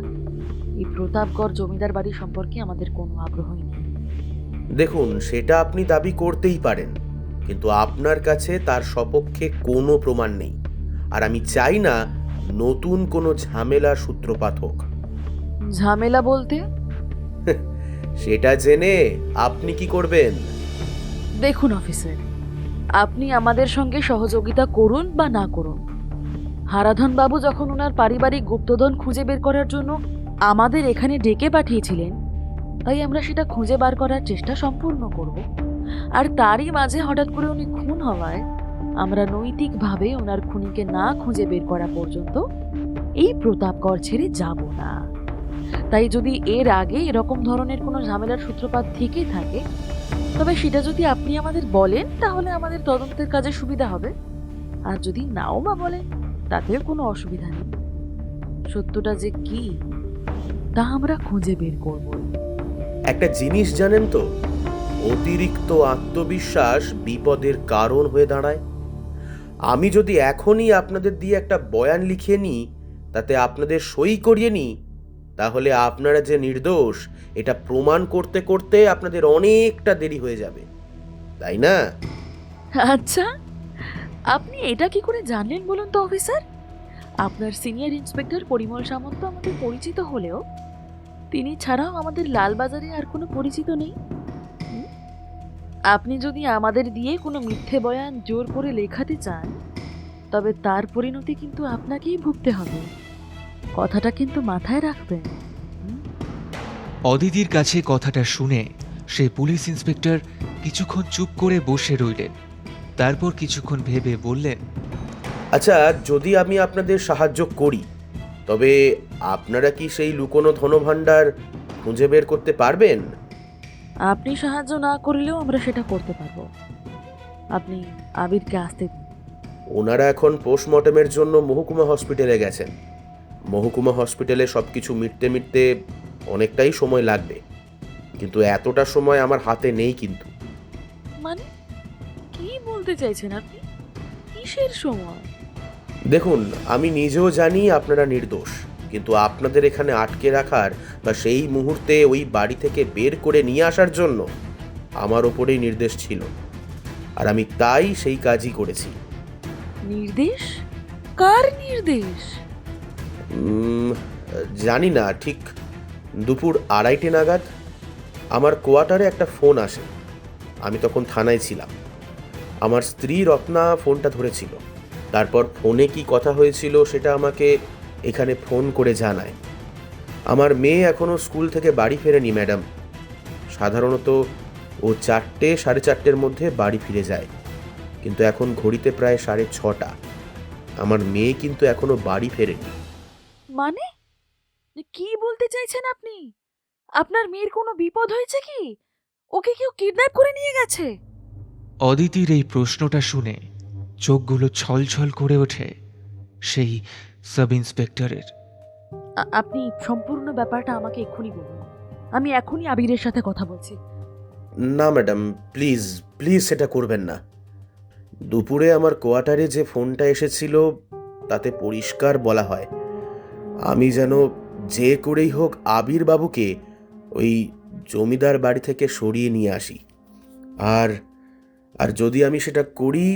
এই প্রতাপগড় জমিদার বাড়ি সম্পর্কে আমাদের কোনো আগ্রহই নেই। দেখুন, সেটা আপনি দাবি করতেই পারেন, কিন্তু আপনার কাছে তার সপক্ষে কোনো প্রমাণ নেই। আর আমি চাই না নতুন কোনো ঝামেলার সূত্রপাত হোক। ঝামেলা বলতে? সেটা জেনে আপনি কি করবেন? দেখুন অফিসার, আপনি আমাদের সঙ্গে সহযোগিতা করুন বা না করুন, হারাধন বাবু যখন ওনার পারিবারিক গুপ্তধন খুঁজে বের করার জন্য আমাদের এখানে ডেকে পাঠিয়েছিলেন, তাই আমরা সেটা খুঁজে বার করার চেষ্টা সম্পূর্ণ করব। আর তারই মাঝে হঠাৎ করে উনি খুন হওয়ায় আমরা নৈতিকভাবে ওনার খুনিকে না খুঁজে বের করা পর্যন্ত এই প্রতাপগড় ছেড়ে যাব না। তাই যদি এর আগে এরকম ধরনের কোনো ঝামেলার সূত্রপাত থেকে থাকে, তবে সেটা যদি আপনি আমাদের বলেন তাহলে আমাদের তদন্তের কাজে সুবিধা হবে। আর যদি নাও বা বলেন তাতেও কোনো অসুবিধা নেই। সত্যটা যে কি তা আমরা খুঁজে বের করব। একটা জিনিস জানেন তো, অতিরিক্ত আত্মবিশ্বাস বিপদের কারণ হয়ে দাঁড়ায়। আমি যদি এখনই আপনাদের দিয়ে একটা বয়ান লিখিয়ে নিই, তাতে আপনাদের সই করিয়ে নিই, তাহলে আপনারা যে নির্দোষ এটা প্রমাণ করতে করতে আপনাদের অনেকটা দেরি হয়ে যাবে, তাই না? আচ্ছা, আপনি এটা কি করে জানলেন বলুন তো অফিসার? আপনার সিনিয়র ইন্সপেক্টর পরিমল সামন্ত আমাদের পরিচিত হলেও তিনি ছাড়াও আমাদের লালবাজারে আর কোনো পরিচিত নেই। আপনি যদি আমাদের দিয়ে কোনো মিথ্যে বয়ান জোর করে লেখাতে চান, তবে তার পরিণতি কিন্তু আপনাকেই ভুগতে হবে। কথাটা কিন্তু মাথায় রাখবেন। অদিতির কাছে কথাটা শুনে সে পুলিশ ইন্সপেক্টর কিছুক্ষণ চুপ করে বসে রইলেন। তারপর কিছুক্ষণ ভেবে বললেন, আচ্ছা, যদি আমি আপনাদের সাহায্য করি, তবে আপনারা কি সেই লুকোনো ধনভাণ্ডার খুঁজে বের করতে পারবেন? আপনি সাহায্য না করলেও আমরা সেটা করতে পারবো। আপনি আবিরকে আসতে দিন। ওনারা এখন পোস্টমর্টমের জন্য মহকুমা হসপিটালে গেছেন। মহকুমা হসপিটালে সব কিছু মিটতে মিটতে অনেকটাই সময় লাগবে, কিন্তু এতটা সময় আমার হাতে নেই। কিন্তু মানে কি বলতে চাইছেন আপনি? কিসের সময়? দেখুন, আমি নিজেও জানি আপনারা নির্দোষ, কিন্তু আপনাদের এখানে আটকে রাখার বা সেই মুহূর্তে ওই বাড়ি থেকে বের করে নিয়ে আসার জন্য আমার ওপরেই নির্দেশ ছিল, আর আমি তাই সেই কাজই করেছি। নির্দেশ? কার নির্দেশ? জানি না, ঠিক দুপুর 2:30 নাগাদ আমার কোয়ার্টারে একটা ফোন আসে। আমি তখন থানায় ছিলাম। আমার স্ত্রী রত্না ফোনটা ধরেছিল। তারপর ফোনে কি কথা হয়েছিল সেটা আমাকে এখানে ফোন করে জানায়। আমার মেয়ে এখনও স্কুল থেকে বাড়ি ফেরেনি ম্যাডাম। সাধারণত ও 4টে, 4:30-র মধ্যে বাড়ি ফিরে যায়, কিন্তু এখন ঘড়িতে প্রায় 6:30। আমার মেয়ে কিন্তু এখনো বাড়ি ফেরেনি। মানে কি বলতে চাইছেন আপনি? আপনার মেয়ের কোনো বিপদ হয়েছে কি? ওকে কেউ কিডন্যাপ করে নিয়ে গেছে? অদিতির এই প্রশ্নটা শুনে চোখগুলো ছলছল করে ওঠে সেই সাব ইন্সপেক্টরের। আপনি সম্পূর্ণ ব্যাপারটা আমাকে এক্ষুনি বলুন। আমি এখনই আবিরের সাথে কথা বলছি। না ম্যাডাম, প্লিজ প্লিজ সেটা করবেন না। দুপুরে আমার কোয়ার্টারে যে ফোনটা এসেছিল তাতে পরিষ্কার বলা হয় আমি যেন যে করেই হোক আবির বাবুকে ওই জমিদার বাড়ি থেকে সরিয়ে নিয়ে আসি। আর আর যদি আমি সেটা করি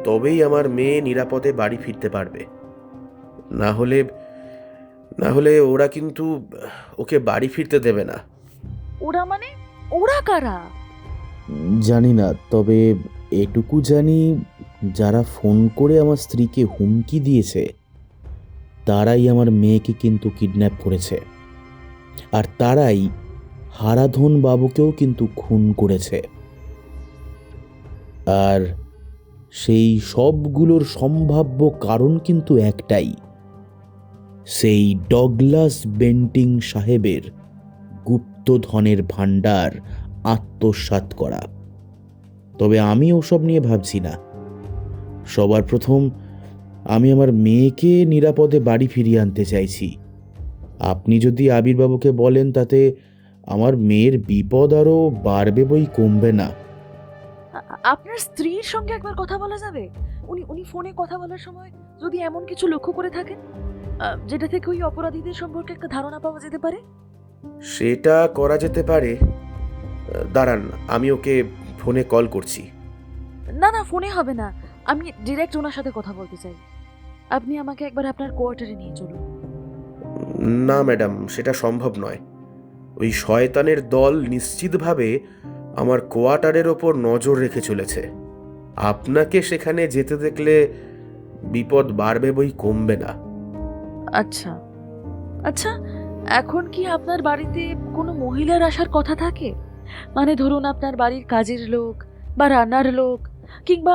তবেই আমার মেয়ে নিরাপদে বাড়ি ফিরতে পারবে। না হলে ওরা কিন্তু ওকে বাড়ি ফিরতে দেবে না। ওরা মানে? ওরা কারা? জানি না, তবে এটুকু জানি যারা ফোন করে আমার স্ত্রীকে হুমকি দিয়েছে তারাই আমার মেয়েকে কিন্তু কিডন্যাপ করেছে, আর তারাই হারাধন বাবুকেও কিন্তু খুন করেছে। আর সেই সবগুলোর সম্ভাব্য কারণ কিন্তু একটাই, সেই ডগলাস বেন্টিং সাহেবের গুপ্ত গুপ্তধনের ভাণ্ডার আত্মসাৎ করা। তবে আমি ওসব নিয়ে ভাবছি না। সবার প্রথম আমি আমার মেয়েকে নিরাপদে বাড়ি ফিরিয়ে আনতে চাইছি। আপনি যদি আবিরবাবুকে বলেন তাতে আমার মেয়ের বিপদ আরও বাড়বে বই কমবে না। আপনার স্ত্রীর সঙ্গে একবার কথা বলা যাবে? উনি ফোনে কথা বলার সময় যদি এমন কিছু লক্ষ্য করে থাকেন যেটা থেকে ওই অপরাধীদের সম্পর্কে একটা ধারণা পাওয়া যেতে পারে। সেটা করা যেতে পারে। দাঁড়ান, আমি ওকে ফোনে কল করছি। না না, ফোনে হবে না, আমি ডিরেক্ট ওনার সাথে কথা বলতে চাই। আপনি আমাকে একবার আপনার কোয়ার্টারে নিয়ে চলুন। না ম্যাডাম, সেটা সম্ভব নয়। ওই শয়তানের দল নিশ্চিতভাবে আমার কোয়ার্টারের ওপর নজর রেখে চলেছে। আপনাকে সেখানে যেতে দেখলে বিপদ বাড়বে বই কমবে না। আচ্ছা আচ্ছা, এখন কি আপনার বাড়িতে কোনো মহিলার আসার কথা থাকে? মানে ধরুন আপনার বাড়ির কাজের লোক বা রান্নার লোক, কিংবা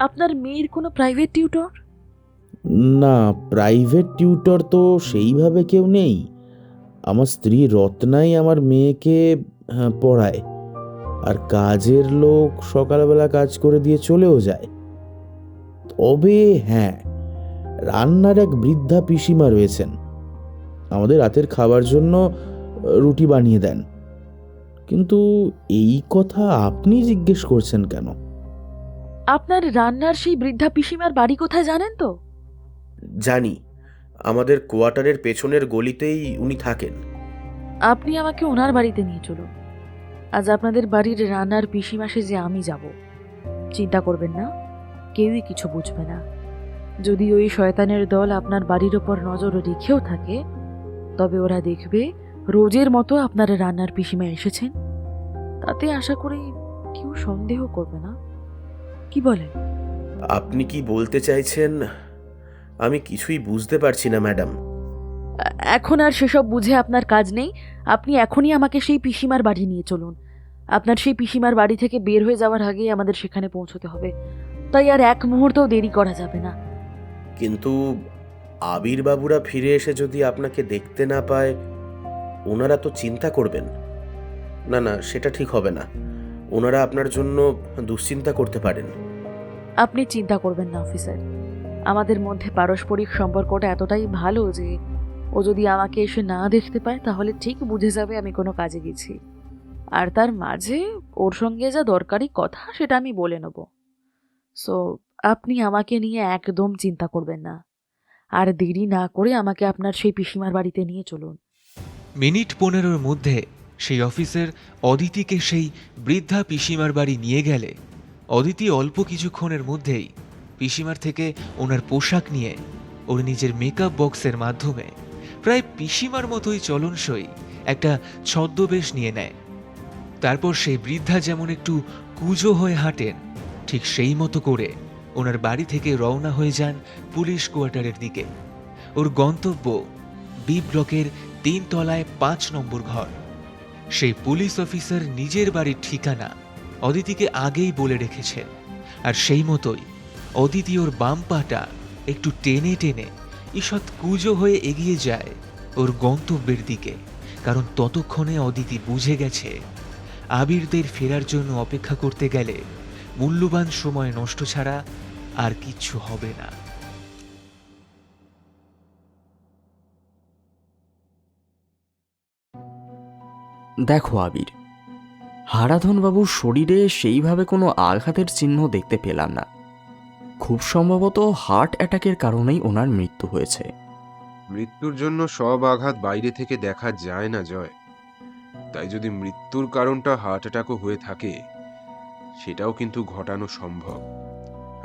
আপনার মেয়ের কোনো প্রাইভেট টিউটর? না, প্রাইভেট টিউটর তো সেইভাবে কেউ নেই। আমার স্ত্রী রত্নাই আমার মেয়েকে পড়ায়, আর কাজের লোক সকালবেলা কাজ করে দিয়ে চলেও যায়। তবে হ্যাঁ, রান্নার এক বৃদ্ধা পিসিমা রয়েছেন, আমাদের রাতের খাবার জন্য রুটি বানিয়ে দেন। কিন্তু এই কথা আপনি জিজ্ঞেস করছেন কেন? আপনার রান্নার সেই বৃদ্ধা পিসিমার বাড়ি কোথায় জানেন তো? জানি, আমাদের কোয়ার্টারের পেছনের গলিতেই উনি থাকেন। আপনি আমাকে ওনার বাড়িতে নিয়ে চলুন। আজ আপনাদের বাড়ির রান্নার পিসিমা সেজে আমি যাব। চিন্তা করবেন না, কেউই কিছু বুঝবে না। যদি ওই শয়তানের দল আপনার বাড়ির ওপর নজর রেখেও থাকে, তবে ওরা দেখবে রোজের মতো আপনার রান্নার পিসিমা এসেছেন। তাতে আশা করি কেউ সন্দেহ করবে না। কি বলেন? আপনি কি বলতে চাইছেন আমি কিছুই বুঝতে পারছি না ম্যাডাম। এখন আর সেসব বুঝে আপনার কাজ নেই। আপনি এখনই আমাকে সেই পিসিমার বাড়ি নিয়ে চলুন। আপনার সেই পিসিমার বাড়ি থেকে বের হয়ে যাওয়ার আগেই আমাদের সেখানে পৌঁছতে হবে। তাই আর এক মুহূর্তও দেরি করা যাবে না। কিন্তু আবিরবাবুরা ফিরে এসে যদি আপনাকে দেখতে না পায়, ওনারা তো চিন্তা করবেন। না না, সেটা ঠিক হবে না। ওনারা আপনার জন্য দুশ্চিন্তা করতে পারেন। আপনি চিন্তা করবেন না অফিসার। আমাদের মধ্যে পারস্পরিক সম্পর্কটা এতটাই ভালো যে ও যদি আমাকে এসে না দেখতে পায় তাহলে ঠিক বুঝে যাবে আমি কোনো কাজে গেছি। আর তার মাঝে ওর সঙ্গে যা দরকারি কথা সেটা আমি বলে নেব। সো আপনি আমাকে নিয়ে একদম চিন্তা করবেন না। আর দেরি না করে আমাকে আপনার সেই পিসিমার বাড়িতে নিয়ে চলুন। মিনিট 15 মধ্যে সেই অফিসার অদিতিকে সেই বৃদ্ধা পিসিমার বাড়ি নিয়ে গেলে অদিতি অল্প কিছুক্ষণের মধ্যেই পিসিমার থেকে ওনার পোশাক নিয়ে ওর নিজের মেকআপ বক্সের মাধ্যমে প্রায় পিসিমার মতোই চলনসই একটা ছদ্মবেশ নিয়ে নেয়। তারপর সেই বৃদ্ধা যেমন একটু কুঁজো হয়ে হাঁটেন, ঠিক সেই মতো করে ওনার বাড়ি থেকে রওনা হয়ে যান পুলিশ কোয়ার্টারের দিকে। ওর গন্তব্য বি ব্লকের 3 তলায় 5 নম্বর ঘর। সেই পুলিশ অফিসার নিজের বাড়ির ঠিকানা অদিতিকে আগেই বলে রেখেছেন, আর সেই মতোই অদিতি ওর বাম পাটা একটু টেনে টেনে ঈষৎ কুঁজো হয়ে এগিয়ে যায় ওর গন্তব্যের দিকে। কারণ ততক্ষণে অদিতি বুঝে গেছে আবিরদের ফেরার জন্য অপেক্ষা করতে গেলে মূল্যবান সময় নষ্ট ছাড়া আর কিচ্ছু হবে না। দেখো আবির, হারাধনবাবুর শরীরে সেইভাবে কোনো আঘাতের চিহ্ন দেখতে পেলাম না। খুব সম্ভবত হার্ট অ্যাটাকের কারণেই ওনার মৃত্যু হয়েছে। মৃত্যুর জন্য সব আঘাত বাইরে থেকে দেখা যায় না জয়। তাই যদি মৃত্যুর কারণটা হার্ট অ্যাটাকও হয়ে থাকে, সেটাও কিন্তু ঘটানো সম্ভব।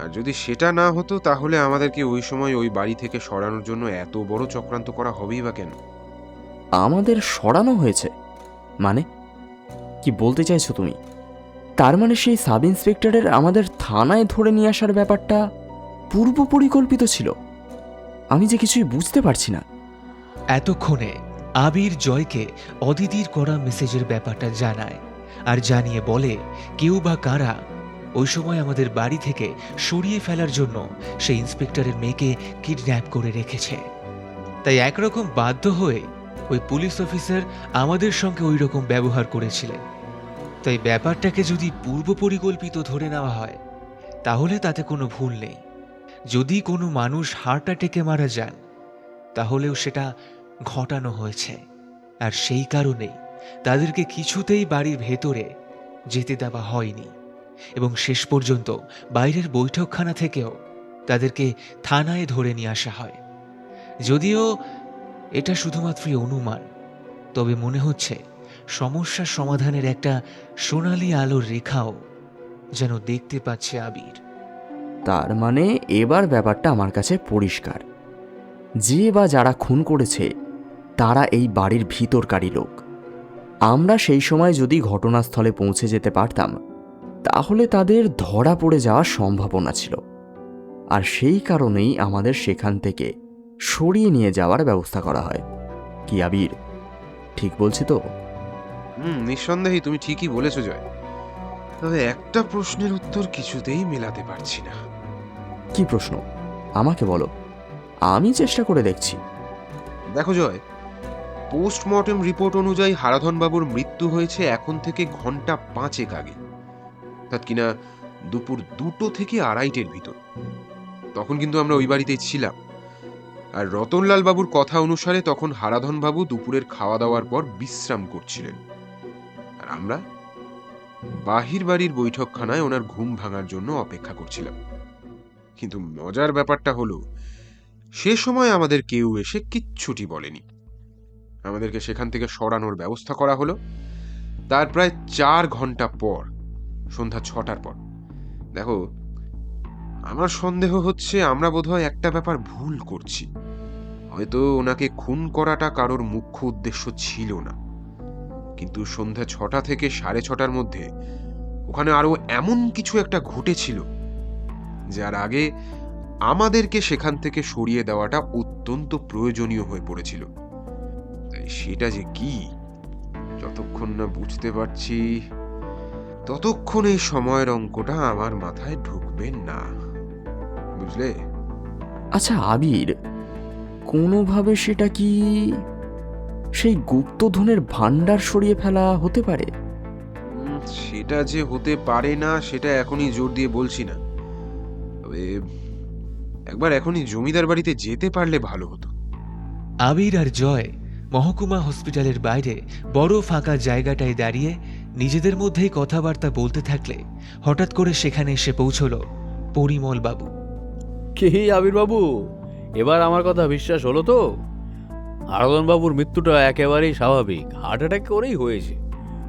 আর যদি সেটা না হতো তাহলে আমাদেরকে ওই সময় ওই বাড়ি থেকে সরানোর জন্য এত বড় চক্রান্ত করা হবেই বা কেন? আমাদের সরানো হয়েছে মানে কি বলতে চাইছো তুমি? তার মানে সেই সাব ইন্সপেক্টরের আমাদের থানায় ধরে নিয়ে আসার ব্যাপারটা পূর্ব পরিকল্পিত ছিল? আমি যে কিছুই বুঝতে পারছি না। এতক্ষণে আবির জয়কে অদিতির করা মেসেজের ব্যাপারটা জানায়, আর জানিয়ে বলে কেউ বা কারা ওই সময় আমাদের বাড়ি থেকে সরিয়ে ফেলার জন্য সেই ইন্সপেক্টরের মেয়েকে কিডন্যাপ করে রেখেছে। তাই একরকম বাধ্য হয়ে ওই পুলিশ অফিসার আমাদের সঙ্গে ওই রকম ব্যবহার করেছিলেন। তাই ব্যাপারটাকে যদি পূর্ব পরিকল্পিত ধরে নেওয়া হয় তাহলে তাতে কোনো ভুল নেই। যদি কোনো মানুষ হার্ট অ্যাটাকে মারা যান তাহলেও সেটা ঘটানো হয়েছে, আর সেই কারণেই তাদেরকে কিছুতেই বাড়ির ভেতরে যেতে দেওয়া হয়নি এবং শেষ পর্যন্ত বাইরের বৈঠকখানা থেকেও তাদেরকে থানায় ধরে নিয়ে আসা হয়। যদিও এটা শুধুমাত্রই অনুমান, তবে মনে হচ্ছে সমস্যার সমাধানের একটা সোনালি আলোর রেখাও যেন দেখতে পাচ্ছে আবির। তার মানে এবার ব্যাপারটা আমার কাছে পরিষ্কার। যে বা যারা খুন করেছে তারা এই বাড়ির ভিতরকারই লোক। আমরা সেই সময় যদি ঘটনাস্থলে পৌঁছে যেতে পারতাম তাহলে তাদের ধরা পড়ে যাওয়ার সম্ভাবনা ছিল, আর সেই কারণেই আমাদের সেখান থেকে সরিয়ে নিয়ে যাওয়ার ব্যবস্থা করা হয়। কি আবির, ঠিক বলছি তো? নিঃসন্দেহে তুমি ঠিকই বলেছো জয়। তবে একটা প্রশ্নের উত্তর কিছুতেই মেলাতে পারছি না। কি প্রশ্ন? আমাকে বলো, আমি চেষ্টা করে দেখছি। দেখো জয়, পোস্টমর্টেম রিপোর্ট অনুযায়ী হারাধন বাবুর মৃত্যু হয়েছে এখন থেকে ঘন্টা 5 আগে, অর্থাৎ কিনা দুপুর 2টো থেকে 2:30-এর ভিতর। তখন কিন্তু আমরা ওই বাড়িতেই ছিলাম। আর রতনলাল বাবুর কথা অনুসারে তখন হারাধন বাবু দুপুরের খাওয়া দাওয়ার পর বিশ্রাম করছিলেন, আর আমরা বাহির বাড়ির বৈঠকখানায় ওনার ঘুম ভাঙার জন্য অপেক্ষা করছিলাম। কিন্তু মজার ব্যাপারটা হলো সে সময় আমাদের কেউ এসে কিচ্ছুটি বলেনি। আমাদেরকে সেখান থেকে সরানোর ব্যবস্থা করা হলো তার প্রায় 4 ঘন্টা পর, সন্ধ্যা 6টার পর। দেখো, আমার সন্দেহ হচ্ছে আমরা বোধহয় একটা ব্যাপার ভুল করছি। হয়তো ওনাকে খুন করাটা কারোর মুখ্য উদ্দেশ্য ছিল না, কিন্তু সন্ধ্যা 6টা থেকে 6:30টার মধ্যে ওখানে আরো এমন কিছু একটা ঘটেছিল যার আগে আমাদেরকে সেখান থেকে সরিয়ে দেওয়াটা অত্যন্ত প্রয়োজনীয় হয়ে পড়েছিল। তাই সেটা যে কি, যতক্ষণ না বুঝতে পারছি ততক্ষণ এই সময়ের অঙ্কটা আমার মাথায় ঢুকবে না, বুঝলে? আচ্ছা আবির, কোনোভাবে সেটা কি সেই গুপ্তধনের ভাণ্ডার সরিয়ে ফেলা হতে পারে? সেটা যে হতে পারে না সেটা এখনই জোর দিয়ে বলছি না, তবে একবার এখনই জমিদার বাড়িতে যেতে পারলে ভালো হতো। আবির আর জয় মহকুমা হসপিটালের বাইরে বড় ফাঁকা জায়গাটায় দাঁড়িয়ে নিজেদের মধ্যেই কথাবার্তা বলতে থাকলে হঠাৎ করে সেখানে এসে পৌঁছল পরিমল বাবু। কি আবির বাবু, এবার আমার কথা বিশ্বাস হলো তো? হারাধন বাবুর মৃত্যুটা একেবারেই স্বাভাবিক, হার্ট অ্যাটাক করেই হয়েছে।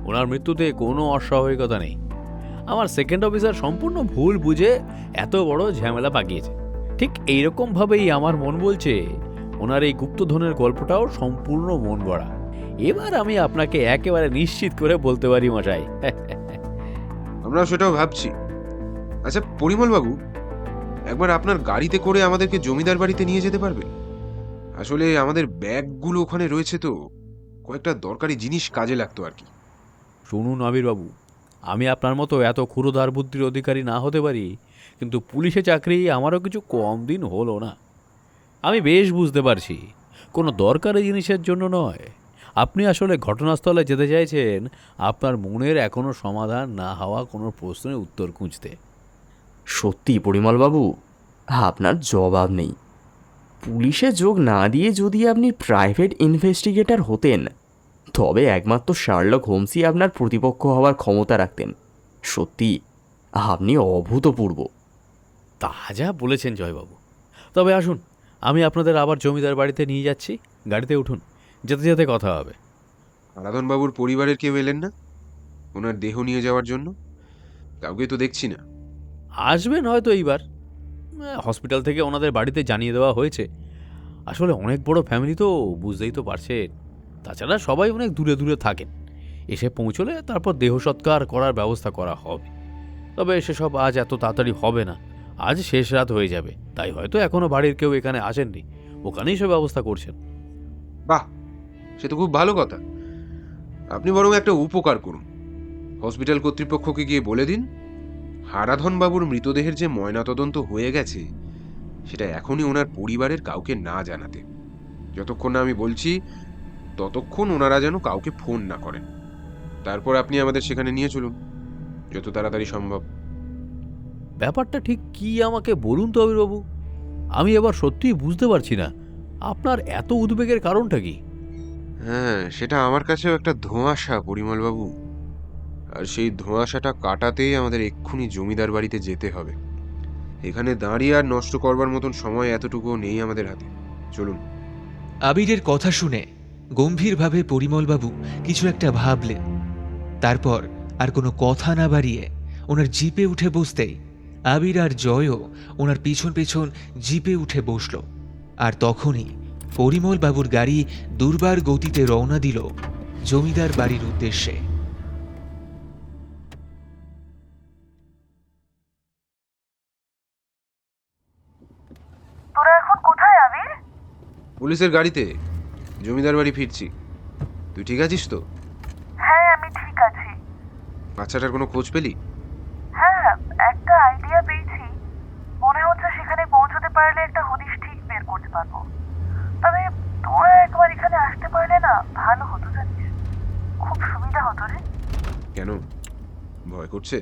ওনার মৃত্যুতে কোনো অস্বাভাবিকতা নেই। আমার সেকেন্ড অফিসার সম্পূর্ণ ভুল বুঝে এত বড় ঝামেলা পাকিয়েছে। ঠিক এইরকমভাবেই আমার মন বলছে ওনার এই গুপ্তধনের গল্পটাও সম্পূর্ণ মন গড়া। এবার আমি আপনাকে একেবারে নিশ্চিত করে বলতে পারি মশাই। আমরা সেটাও ভাবছি। আচ্ছা পরিমল বাবু, একবার আপনার গাড়িতে করে আমাদেরকে জমিদার বাড়িতে নিয়ে যেতে পারবেন? আসলে আমাদের ব্যাগগুলো ওখানে রয়েছে, তো কয়েকটা দরকারি জিনিস কাজে লাগতো আর কি। শুনুন আবির বাবু, আমি আপনার মতো এত ক্ষুরোধার বুদ্ধির অধিকারী না হতে পারি, কিন্তু পুলিশে চাকরি আমারও কিছু কম দিন হলো না। আমি বেশ বুঝতে পারছি কোনো দরকারি জিনিসের জন্য নয়। আপনি আসলে ঘটনাস্থলে যেতে চাইছেন আপনার মনের এখনও সমাধান না হওয়া কোনো প্রশ্নের উত্তর খুঁজতে। সত্যি পরিমলবাবু, আপনার জবাব নেই। পুলিশে যোগ না দিয়ে যদি আপনি প্রাইভেট ইনভেস্টিগেটর হতেন তবে একমাত্র শার্লক হোমসই আপনার প্রতিপক্ষ হওয়ার ক্ষমতা রাখতেন। সত্যি আপনি অভূতপূর্ব। তা যা বলেছেন জয়বাবু। তবে আসুন, আমি আপনাদের আবার জমিদার বাড়িতে নিয়ে যাচ্ছি। গাড়িতে উঠুন, যেতে যেতে কথা হবে। হারাধন বাবুর পরিবারের কেউ এলেন না ওনার দেহ নিয়ে যাওয়ার জন্য? কাউকে তো দেখছি না। আসবেন হয়তো এইবার। হসপিটাল থেকে ওনাদের বাড়িতে জানিয়ে দেওয়া হয়েছে। আসলে অনেক বড় ফ্যামিলি তো, বুঝতেই তো পারছেন। তাছাড়া সবাই অনেক দূরে দূরে থাকেন। এসে পৌঁছলে তারপর দেহ সৎকার করার ব্যবস্থা করা হবে। তবে সেসব আজ এত তাড়াতাড়ি হবে না, আজ শেষ রাত হয়ে যাবে। তাই হয়তো এখনও বাড়ির কেউ এখানে আসেননি, ওখানেই সব ব্যবস্থা করছেন। বাহ, সে তো খুব ভালো কথা। আপনি বরং একটা উপকার করুন, হসপিটাল কর্তৃপক্ষকে গিয়ে বলে দিন হারাধন বাবুর মৃতদেহের যে ময়নাতদন্ত হয়ে গেছে সেটা এখনই ওনার পরিবারের কাউকে না জানাতে। যতক্ষণ না আমি বলছি ততক্ষণ ওনারা যেন কাউকে ফোন না করেন। তারপর আপনি আমাদের সেখানে নিয়ে চলুন যত তাড়াতাড়ি সম্ভব। ব্যাপারটা ঠিক কি আমাকে বলুন তো আবিরবাবু, আমি এবার সত্যিই বুঝতে পারছি না আপনার এত উদ্বেগের কারণটা কি। হ্যাঁ, সেটা আমার কাছেও একটা ধোঁয়াশা পরিমলবাবু। আর সেই ধোঁয়াশাটা কাটাতেই আমাদের এক্ষুনি জমিদার বাড়িতে যেতে হবে। এখানে দাঁড়িয়ে আর নষ্ট করবার মতন সময় এতটুকুও নেই আমাদের হাতে। চলুন। আবিরের কথা শুনে গম্ভীরভাবে পরিমলবাবু কিছু একটা ভাবলেন। তারপর আর কোনো কথা না বাড়িয়ে ওনার জিপে উঠে বসতেই আবির আর জয়ও ওনার পিছন পেছন জিপে উঠে বসল। আর তখনই পরিমল বাবুর গাড়ি দুর্বার গতিতে রওনা দিল জমিদার বাড়ির উদ্দেশ্যে। তোরা এখন কোথায় আবির? পুলিশের গাড়িতে জমিদার বাড়ি ফিরছি। তুই ঠিক আছিস তো? হ্যাঁ, আমি ঠিক আছি। বাচ্চাটার কোনো খোঁজ পেলি? হ্যাঁ, একটা আইডিয়া পেয়েছি। মনে হচ্ছে সেখানে পৌঁছতে পারলে একটা হদিশ ঠিক বের করতে পারবো। তবে তোরা একবার এখানে আসতে পারলে না ভালো হতো জানিস, খুব সুবিধা হতো রে। কেন, ভয় করছে?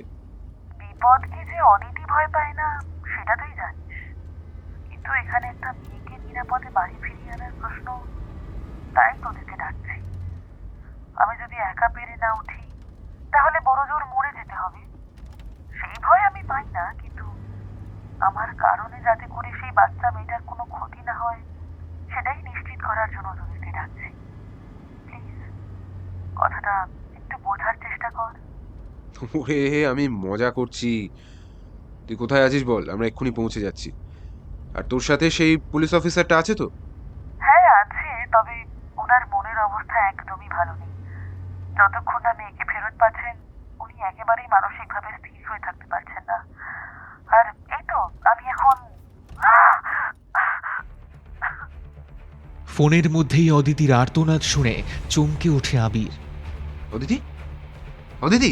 বিপদকে যে অদিতি ভয় পায় না সেটা তুই জানিস, কিন্তু এখানে একটা মেয়েকে নিরাপদে বাড়ি ফিরিয়ে আনার প্রশ্ন, তাই তোদেরকে ডাকছি। আমি যদি একা পেরে না উঠি তাহলে বড় জোর মরে যেতে হবে। সেই ভয় আমি পাই না, কিন্তু আমার কারণে যাতে করে সেই বাচ্চা মেয়েটার কোনো ক্ষতি না হয় সেটাই নিশ্চিত করার জন্য তোদেরকে ডাকছি। প্লিজ কথাটা একটু বোঝার চেষ্টা কর। ওরে, আমি মজা করছি। তুই কোথায় আছিস বল, আমরা এক্ষুনি পৌঁছে যাচ্ছি। আর তোর সাথে সেই পুলিশ অফিসারটা আছে তো? হ্যাঁ আছে, তবে ওনার মনের অবস্থা একদমই ভালো নেই। যতক্ষণ না মেয়েকে ফেরত পাচ্ছেন উনি একেবারেই মানসিকভাবে স্থির হয়ে থাকতে পারছেন না। আর এই তো আমি এখন ফোনের মধ্যেই অদিতির আর্তনাদ শুনে চমকে ওঠে আবির। অদিতি, অদিতি,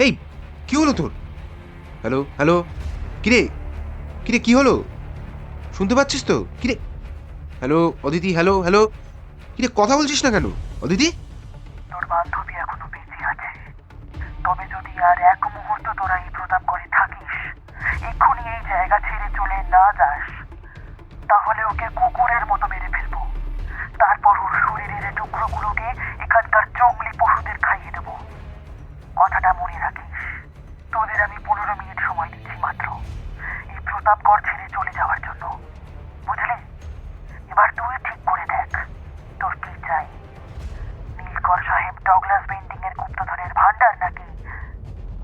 এই কি হলো তোর? হ্যালো হ্যালো, কিরে কিরে কি হলো? শুনতে পাচ্ছিস তো? কিরে, হ্যালো অদিতি, হ্যালো হ্যালো, কিরে কথা বলছিস না কেন অদিতি? তোর বান্ধবী এখনো বেঁচে আছে, তবে যদি আর এক মুহূর্ত তোরা এই প্রতাপগড়ে থাকিস, এক্ষুনি এই জায়গা ছেড়ে চলে না যাস, তাহলে ওকে কুকুরের মতো মেরে ফেলবো। তারপর ওর শরীরের টুকরোগুলোকে এখানকার জঙ্গলি পশুদের খাইয়ে দেবো। কথাটা মনে রাখিস। তোদের আমি 15 মিনিট সময় দিচ্ছি মাত্র এই প্রতাপগড় ছেড়ে চলে যাওয়ার জন্য, বুঝলি? এবার তুই ঠিক করে দেখ তোর কি চাই। নীলকর সাহেব ডগলাস বেন্ডিং এর গুপ্তধনের ভান্ডার, নাকি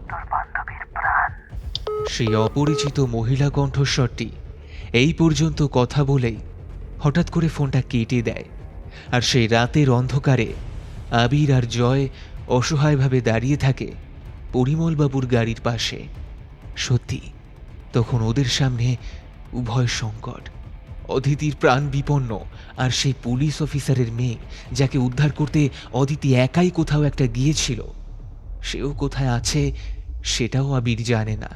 তোর বান্ধবীর প্রাণ? সেই অপরিচিত মহিলা কণ্ঠস্বরটি এই পর্যন্ত কথা বলেই হঠাৎ করে ফোনটা কেটে দেয়। আর সেই রাতের অন্ধকারে আবির আর জয় অসহায়ভাবে দাঁড়িয়ে থাকে পরিমলবাবুর গাড়ির পাশে। সত্যি তখন ওদের সামনে উভয় সংকট। অদিতির প্রাণ বিপন্ন, আর সেই পুলিশ অফিসারের মেয়ে যাকে উদ্ধার করতে অদিতি একাই কোথাও একটা গিয়েছিল, সেও কোথায় আছে সেটাও আবির জানে না।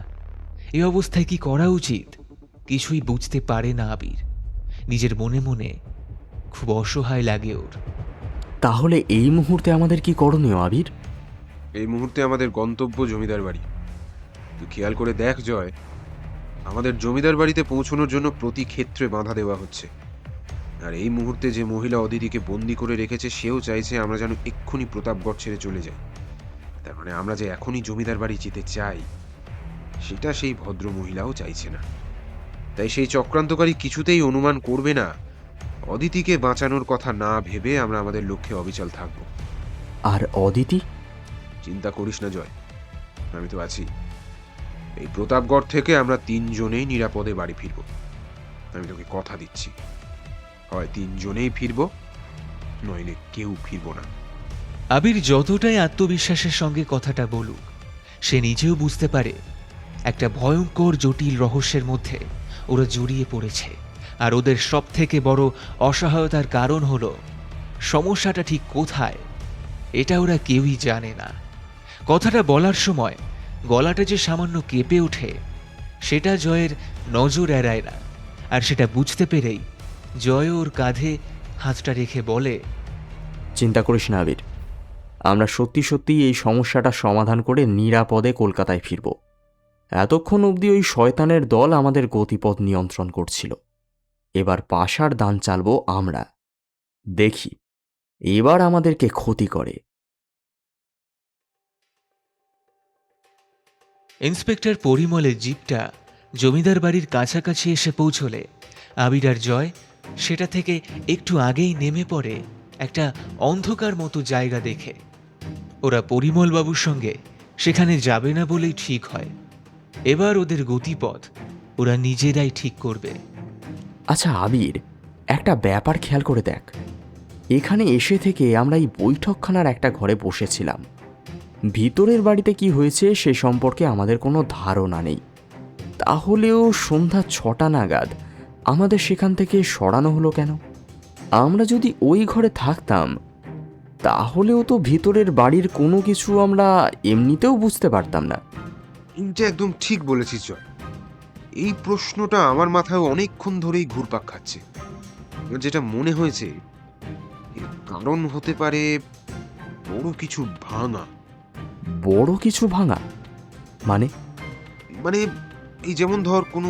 এই অবস্থায় কি করা উচিত কিছুই বুঝতে পারে না আবির। নিজের মনে মনে খুব অসহায় লাগে ওর। তাহলে এই মুহূর্তে আমাদের কি করণীয় আবির? এই মুহূর্তে আমাদের গন্তব্য জমিদার বাড়ি। তুই খেয়াল করে দেখ জয়, আমাদের জমিদার বাড়িতে পৌঁছানোর জন্য প্রতি ক্ষেত্রে বাধা দেওয়া হচ্ছে। আর এই মুহূর্তে যে মহিলা অদিতিকে বন্দি করে রেখেছে সেও চাইছে আমরা যেন এক্ষুনি প্রতাপগড় ছেড়ে চলে যাই। তার মানে আমরা যে এখনই জমিদার বাড়ি যেতে চাই সেটা সেই ভদ্র মহিলাও চাইছে না। তাই সেই চক্রান্তকারী কিছুতেই অনুমান করবে না অদিতিকে বাঁচানোর কথা না ভেবে আমরা আমাদের লক্ষ্যে অবিচল থাকব। আর অদিতি? চিন্তা করিস না জয়, আমি তো আছি। এই প্রতাপগড় থেকে আমরা 3 জনেই নিরাপদে বাড়ি ফিরব। আমি তোকে কথা দিচ্ছি, হয় 3 জনেই ফিরব, নইলে কেউ ফিরব না। আবির যতটাই আত্মবিশ্বাসের সঙ্গে কথাটা বলুক, সে নিজেও বুঝতে পারে একটা ভয়ঙ্কর জটিল রহস্যের মধ্যে ওরা জড়িয়ে পড়েছে। আর ওদের সব থেকে বড় অসহায়তার কারণ হলো সমস্যাটা ঠিক কোথায় এটা ওরা কেউই জানে না। কথাটা বলার সময় গলাটা যে সামান্য কেঁপে ওঠে সেটা জয়ের নজর এড়ায় না। আর সেটা বুঝতে পেরেই জয় ওর কাঁধে হাতটা রেখে বলে, চিন্তা করিস না আবির, আমরা সত্যি সত্যি এই সমস্যাটা সমাধান করে নিরাপদে কলকাতায় ফিরব। এতক্ষণ অবধি ওই শয়তানের দল আমাদের গতিপথ নিয়ন্ত্রণ করছিল, এবার পাশার দান চালবো আমরা। দেখি এবার আমাদেরকে ক্ষতি করে। ইন্সপেক্টর পরিমলের জিপটা জমিদার বাড়ির কাছাকাছি এসে পৌঁছলে আবির আর জয় সেটা থেকে একটু আগেই নেমে পড়ে একটা অন্ধকার মতো জায়গা দেখে। ওরা পরিমলবাবুর সঙ্গে সেখানে যাবে না বলেই ঠিক হয়। এবার ওদের গতিপথ ওরা নিজেরাই ঠিক করবে। আচ্ছা আবির, একটা ব্যাপার খেয়াল করে দেখ, এখানে এসে থেকে আমরা এই বৈঠকখানার একটা ঘরে বসেছিলাম। ভিতরের বাড়িতে কি হয়েছে সে সম্পর্কে আমাদের কোনো ধারণা নেই। তাহলেও সন্ধ্যা 6টা নাগাদ আমাদের সেখান থেকে সরানো হলো কেন? আমরা যদি ওই ঘরে থাকতাম তাহলেও তো ভিতরের বাড়ির কোনো কিছু আমরা এমনিতেও বুঝতে পারতাম না। এটা একদম ঠিক বলেছিস জয়। এই প্রশ্নটা আমার মাথায় অনেকক্ষণ ধরেই ঘুরপাক খাচ্ছে। যেটা মনে হয়েছে এর কারণ হতে পারে বড় কিছু ভাঙা। বড় কিছু ভাঙা মানে? মানে এই যেমন ধর কোনো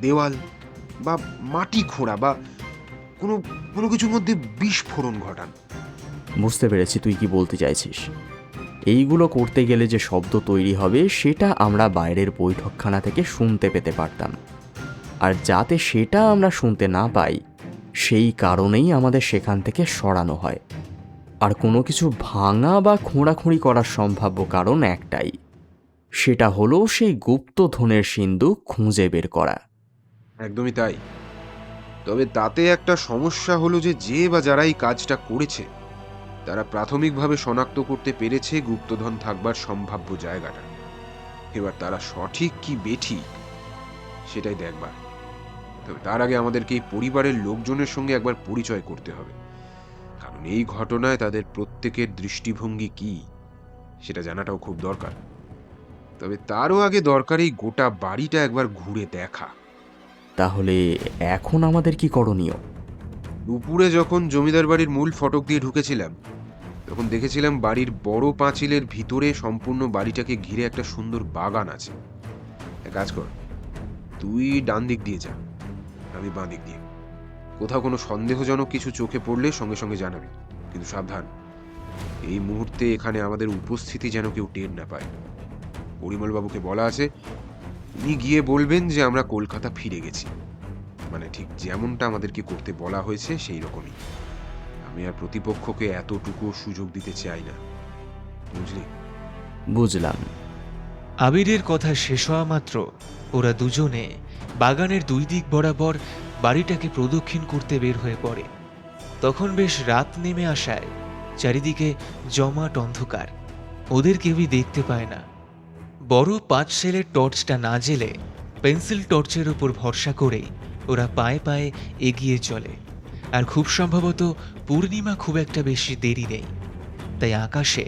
দেওয়াল বা মাটি খোঁড়া বা কোনো কোনো কিছুর মধ্যে বিস্ফোরণ ঘটান। বুঝতে পেরেছি তুই কি বলতে চাইছিস। এইগুলো করতে গেলে যে শব্দ তৈরি হবে সেটা আমরা বাইরের বৈঠকখানা থেকে শুনতে পেতে পারতাম, আর যাতে সেটা আমরা শুনতে না পাই সেই কারণেই আমাদের সেখান থেকে সরানো হয়। আর কোনো কিছু ভাঙা বা খোঁড়াখুঁড়ি করার সম্ভাব্য কারণ একটাই, সেটা হলো সেই গুপ্তধনের সিন্ধুক খুঁজে বের করা। একদমই তাই। তবে তাতে একটা সমস্যা হলো যে যে বা যারা এই কাজটা করেছে তারা প্রাথমিকভাবে শনাক্ত করতে পেরেছে গুপ্তধন থাকবার সম্ভাব্য জায়গাটা। এবার তারা সঠিক কি বেঠিক সেটাই দেখবার। তবে তার আগে আমাদেরকে এই পরিবারের লোকজনের সঙ্গে একবার পরিচয় করতে হবে, কারণ এই ঘটনায় তাদের প্রত্যেকের দৃষ্টিভঙ্গি কি সেটা জানাটাও খুব দরকার। তবে তারও আগে দরকার এই গোটা বাড়িটা একবার ঘুরে দেখা। তাহলে এখন আমাদের কি করণীয়? দুপুরে যখন জমিদার বাড়ির মূল ফটক দিয়ে ঢুকেছিলাম তখন দেখেছিলাম বাড়ির বড় পাঁচিলের ভিতরে সম্পূর্ণ বাড়িটাকে ঘিরে একটা সুন্দর বাগান আছে। এক কাজ কর, তুই ডান দিক দিয়ে যা, আমি বাঁ দিক দিয়ে। কোথাও কোনো সন্দেহজনক কিছু চোখে পড়লে সঙ্গে সঙ্গে জানাবি, কিন্তু সাবধান, এই মুহূর্তে এখানে আমাদের উপস্থিতি যেন কেউ টের না পায়। পরিমলবাবুকে বলা আছে উনি গিয়ে বলবেন যে আমরা কলকাতা ফিরে গেছি, মানে ঠিক যেমনটা আমাদেরকে করতে বলা হয়েছে সেই রকমই। আমি আর প্রতিপক্ষকে এতটুকু সুযোগ দিতে চাই না, বুঝলি? বুঝলাম। আবিরের কথা শেষ হওয়া মাত্র ওরা দুজনে বাগানের দুই দিক বরাবর বাড়িটাকে প্রদক্ষিণ করতে বের হয়ে পড়ে। তখন বেশ রাত নেমে আসায় চারিদিকে জমাট অন্ধকার, ওদের কেউই দেখতে পায় না। বড় 5 সেলের টর্চটা না জেলে পেন্সিল টর্চের উপর ভরসা করেই ওরা পায়ে পায়ে এগিয়ে চলে। আর খুব সম্ভবত পূর্ণিমা খুব একটা বেশি দেরি নেই, তাই আকাশে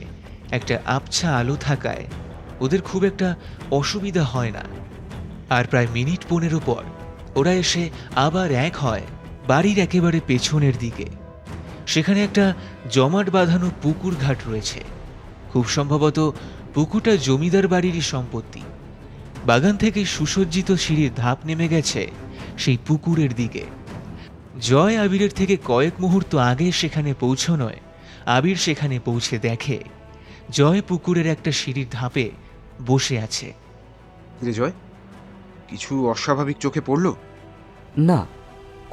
একটা আবছা আলো থাকায় ওদের খুব একটা অসুবিধা হয় না। আর প্রায় মিনিট 15 পর ওরা এসে আবার এক হয় বাড়ির একেবারে পেছনের দিকে। সেখানে একটা জমাট বাঁধানো পুকুর ঘাট রয়েছে। খুব সম্ভবত পুকুরটা জমিদার বাড়িরই সম্পত্তি। বাগান থেকে সুসজ্জিত সিঁড়ির ধাপ নেমে গেছে সেই পুকুরের দিকে। জয় আবিরের থেকে কয়েক মুহূর্ত আগে সেখানে পৌঁছনোয় আবির সেখানে পৌঁছে দেখে জয় পুকুরের একটা সিঁড়ির ধাপে বসে আছে। রে জয়, কিছু অস্বাভাবিক চোখে পড়লো? না,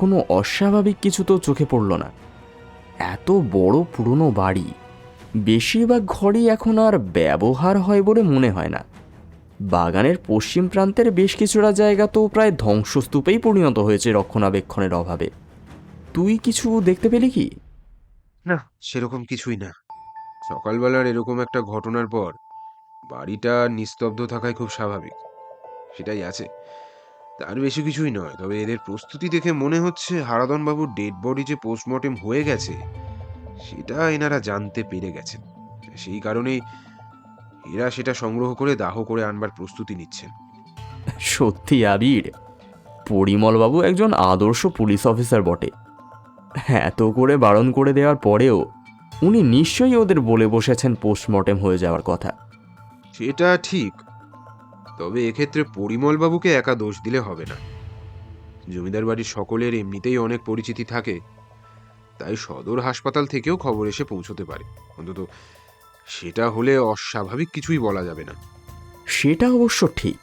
কোনো অস্বাভাবিক কিছু তো চোখে পড়ল না। এত বড় পুরনো বাড়ি, বেশিরভাগ ঘরই এখন আর ব্যবহার হয় বলে মনে হয় না। বাগানের পশ্চিম প্রান্তের বেশ কিছুটা জায়গা তো প্রায় ধ্বংসস্তূপেই পরিণত হয়েছে রক্ষণাবেক্ষণের অভাবে। তুই কিছু দেখতে পেলি কি? না, সেরকম কিছুই না। সকালবেলার এরকম একটা ঘটনার পর বাড়িটা নিস্তব্ধ থাকায় খুব স্বাভাবিক, সেটাই আছে, তার বেশি কিছুই নয়। তবে এদের প্রস্তুতি দেখে মনে হচ্ছে হারাধন বাবুর ডেড বডি যে পোস্টমর্টেম হয়ে গেছে সেটা এনারা জানতে পেরে গেছেন। সেই কারণেই এরা সেটা সংগ্রহ করে দাহ করে আনবার প্রস্তুতি নিচ্ছেন। সত্যি আবির, পরিমলবাবু একজন আদর্শ পুলিশ অফিসার বটে। এত করে বারণ করে দেওয়ার পরেও উনি নিশ্চয়ই ওদের বলে বসেছেন পোস্টমর্টেম হয়ে যাওয়ার কথা। সেটা ঠিক, তবে এক্ষেত্রে পরিমলবাবুকে একা দোষ দিলে হবে না। জমিদার বাড়ির সকলের এমনিতেই অনেক পরিচিতি থাকে, তাই সদর হাসপাতাল থেকেও খবর এসে পৌঁছতে পারে। অন্তত সেটা হলে অস্বাভাবিক কিছুই বলা যাবে না। সেটা অবশ্য ঠিক,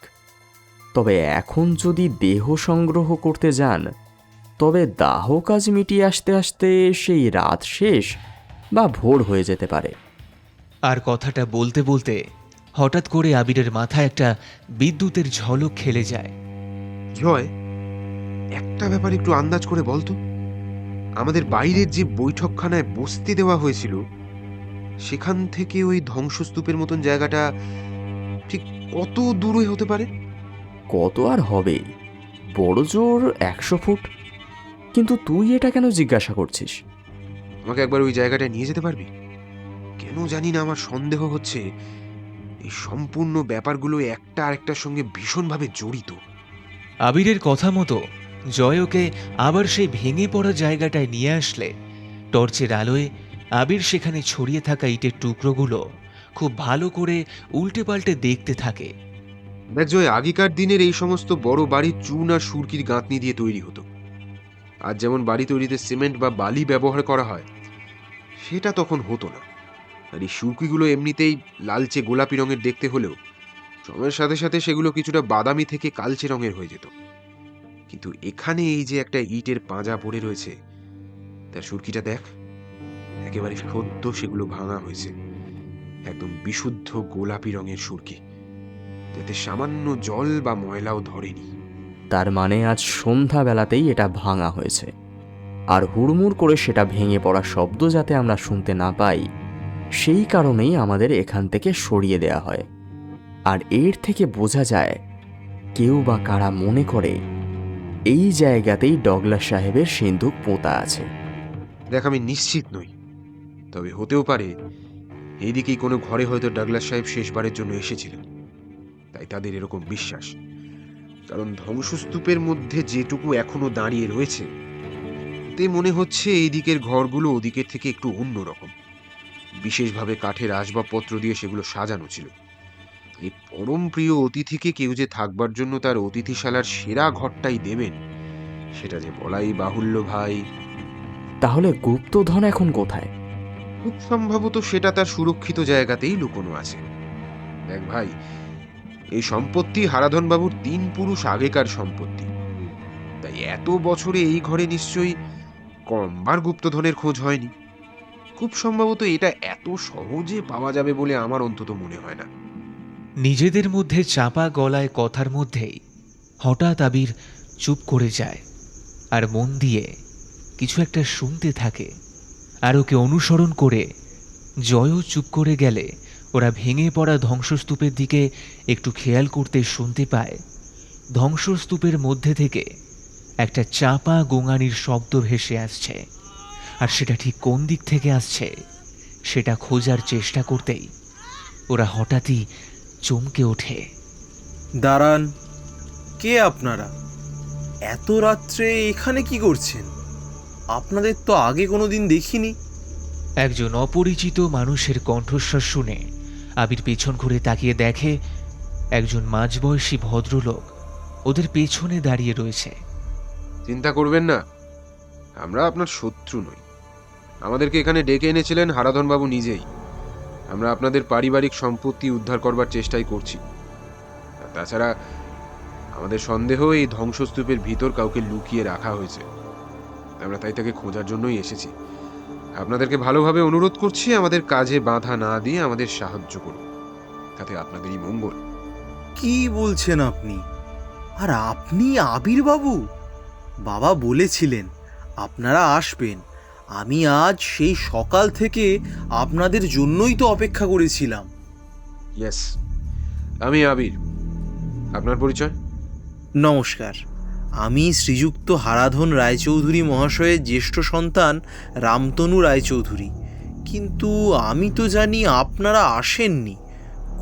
তবে এখন যদি দেহ সংগ্রহ করতে যান তবে দাহ কাজ মিটিয়ে আসতে আসতে সেই রাত শেষ বা ভোর হয়ে যেতে পারে। আর কথাটা বলতে বলতে হঠাৎ করে আবিরের মাথায় একটা বিদ্যুতের ঝলক খেলে যায়। জয়, একটা ব্যাপার একটু আন্দাজ করে বলতো, আমাদের বাইরের যে বৈঠকখানায় বসতে দেওয়া হয়েছিল সেখান থেকে ওই ধ্বংসস্তূপের মতন জায়গাটা ঠিক কত দূরে হতে পারে? কত আর হবে, বড় জোর 100 ফুট। কিন্তু তুই এটা কেন জিজ্ঞাসা করছিস? আমাকে একবার ওই জায়গাটায় নিয়ে যেতে পারবি? কেন জানি না আমার সন্দেহ হচ্ছে এই সম্পূর্ণ ব্যাপারগুলো একটা আরেকটার সঙ্গে ভীষণভাবে জড়িত। আবিরের কথা মতো জয় ওকে আবার সেই ভেঙে পড়া জায়গাটায় নিয়ে আসলে টর্চের আলোয় আবির সেখানে ছড়িয়ে থাকা ইটের টুকরোগুলো খুব ভালো করে উল্টে পাল্টে দেখতে থাকে। দেখ জয়, আগেকার দিনের এই সমস্ত বড় বাড়ি চুন আর সুরকির গাঁথনি দিয়ে তৈরি হতো। আর যেমন বাড়ি তৈরিতে সিমেন্ট বা বালি ব্যবহার করা হয়, সেটা তখন হতো না। আর এই সুরকিগুলো এমনিতেই লালচে গোলাপি রঙের দেখতে হলেও সময়ের সাথে সাথে সেগুলো কিছুটা বাদামি থেকে কালচে রঙের হয়ে যেত। কিন্তু এখানে এই যে একটা ইটের পাঁজা পড়ে রয়েছে, তার সুরকিটা দেখ, একেবারে সদ্য সেগুলো ভাঙা হয়েছে। একদম বিশুদ্ধ গোলাপি রঙের সুরকি, যাতে সামান্য জল বা ময়লাও ধরেনি। তার মানে আজ সন্ধ্যাবেলাতেই এটা ভাঙা হয়েছে, আর হুড়মুড় করে সেটা ভেঙে পড়া শব্দ যাতে আমরা শুনতে না পাই সেই কারণেই আমাদের এখান থেকে সরিয়ে দেয়া হয়। আর এর থেকে বোঝা যায় কেউ বা কারা মনে করে এই জায়গাতেই ডগলাস সাহেবের সিন্দুক পোঁতা আছে। দেখ, আমি নিশ্চিত নই, তবে হতেও পারে এইদিকেই কোনো ঘরে হয়তো ডাগলাস সাহেব শেষবারের জন্য এসেছিলেন, তাই তাদের এরকম বিশ্বাস। কারণ ধ্বংসস্তূপের মধ্যে যেটুকু এখনো দাঁড়িয়ে রয়েছে, তে মনে হচ্ছে এই দিকের ঘরগুলো ওদিকের থেকে একটু অন্যরকম। বিশেষভাবে কাঠের আসবাবপত্র দিয়ে সেগুলো সাজানো ছিল। এই পরম প্রিয় অতিথিকে কেউ যে থাকবার জন্য তার অতিথিশালার সেরা ঘরটাই দেবেন, সেটা যে বলাই বাহুল্য ভাই। তাহলে গুপ্তধন এখন কোথায়? খুব সম্ভবত সেটা তার সুরক্ষিত জায়গাতেই লুকোনো আছে। দেখ ভাই, এই সম্পত্তি হারাধন বাবুর 3 পুরুষ আগেকার সম্পত্তি, তাই এত বছরে এই ঘরে নিশ্চয়ই কমবার গুপ্তধনের খোঁজ হয়নি। খুব সম্ভবত এটা এত সহজে পাওয়া যাবে বলে আমার অন্তত মনে হয় না। নিজেদের মধ্যে চাপা গলায় কথার মধ্যেই হঠাৎ আবির চুপ করে যায় আর মন দিয়ে কিছু একটা শুনতে থাকে। আর ওকে অনুসরণ করে জয়ও চুপ করে গেলে ওরা ভেঙে পড়া ধ্বংসস্তূপের দিকে একটু খেয়াল করতে শুনতে পায় ধ্বংসস্তূপের মধ্যে থেকে একটা চাপা গোঙানির শব্দ ভেসে আসছে। আর সেটা ঠিক কোন দিক থেকে আসছে সেটা খোঁজার চেষ্টা করতেই ওরা হঠাৎই চমকে ওঠে। দাঁড়ান, কে আপনারা? এত রাত্রে এখানে কি করছেন? আপনাদের তো আগে কোনোদিন দেখিনি। একজন অপরিচিত মানুষের কণ্ঠস্বর শুনে আবির পেছন ঘুরে তাকিয়ে দেখে একজন মাঝবয়সী ভদ্রলোক ওদের পেছনে দাঁড়িয়ে রয়েছে। চিন্তা করবেন না, আমরা আপনার শত্রু নই। আমাদেরকে এখানে ডেকে এনেছিলেন হারাধন বাবু নিজেই। আমরা আপনাদের পারিবারিক সম্পত্তি উদ্ধার করবার চেষ্টাই করছি। আর তাছাড়া আমাদের সন্দেহ এই ধ্বংসস্তূপের ভিতর কাউকে লুকিয়ে রাখা হয়েছে। আমরা তাই তাকে খোঁজার জন্যই এসেছি। আপনাদেরকে ভালোভাবে অনুরোধ করছি, আমাদের কাজে বাধা না দিয়ে আমাদের সাহায্য করুন, তাতে আপনাদেরই মঙ্গল। কি বলছেন আপনি? আর আপনি আবির বাবু? বাবা বলেছিলেন আপনারা আসবেন। আমি আজ সেই সকাল থেকে আপনাদের জন্যই তো অপেক্ষা করেছিলাম। ইয়েস, আমি আবির। আপনার পরিচয়? নমস্কার, আমি শ্রীযুক্ত হারাধন রায়চৌধুরী মহাশয়ের জ্যেষ্ঠ সন্তান রামতনু রায়চৌধুরী। কিন্তু আমি তো জানি আপনারা আসেননি।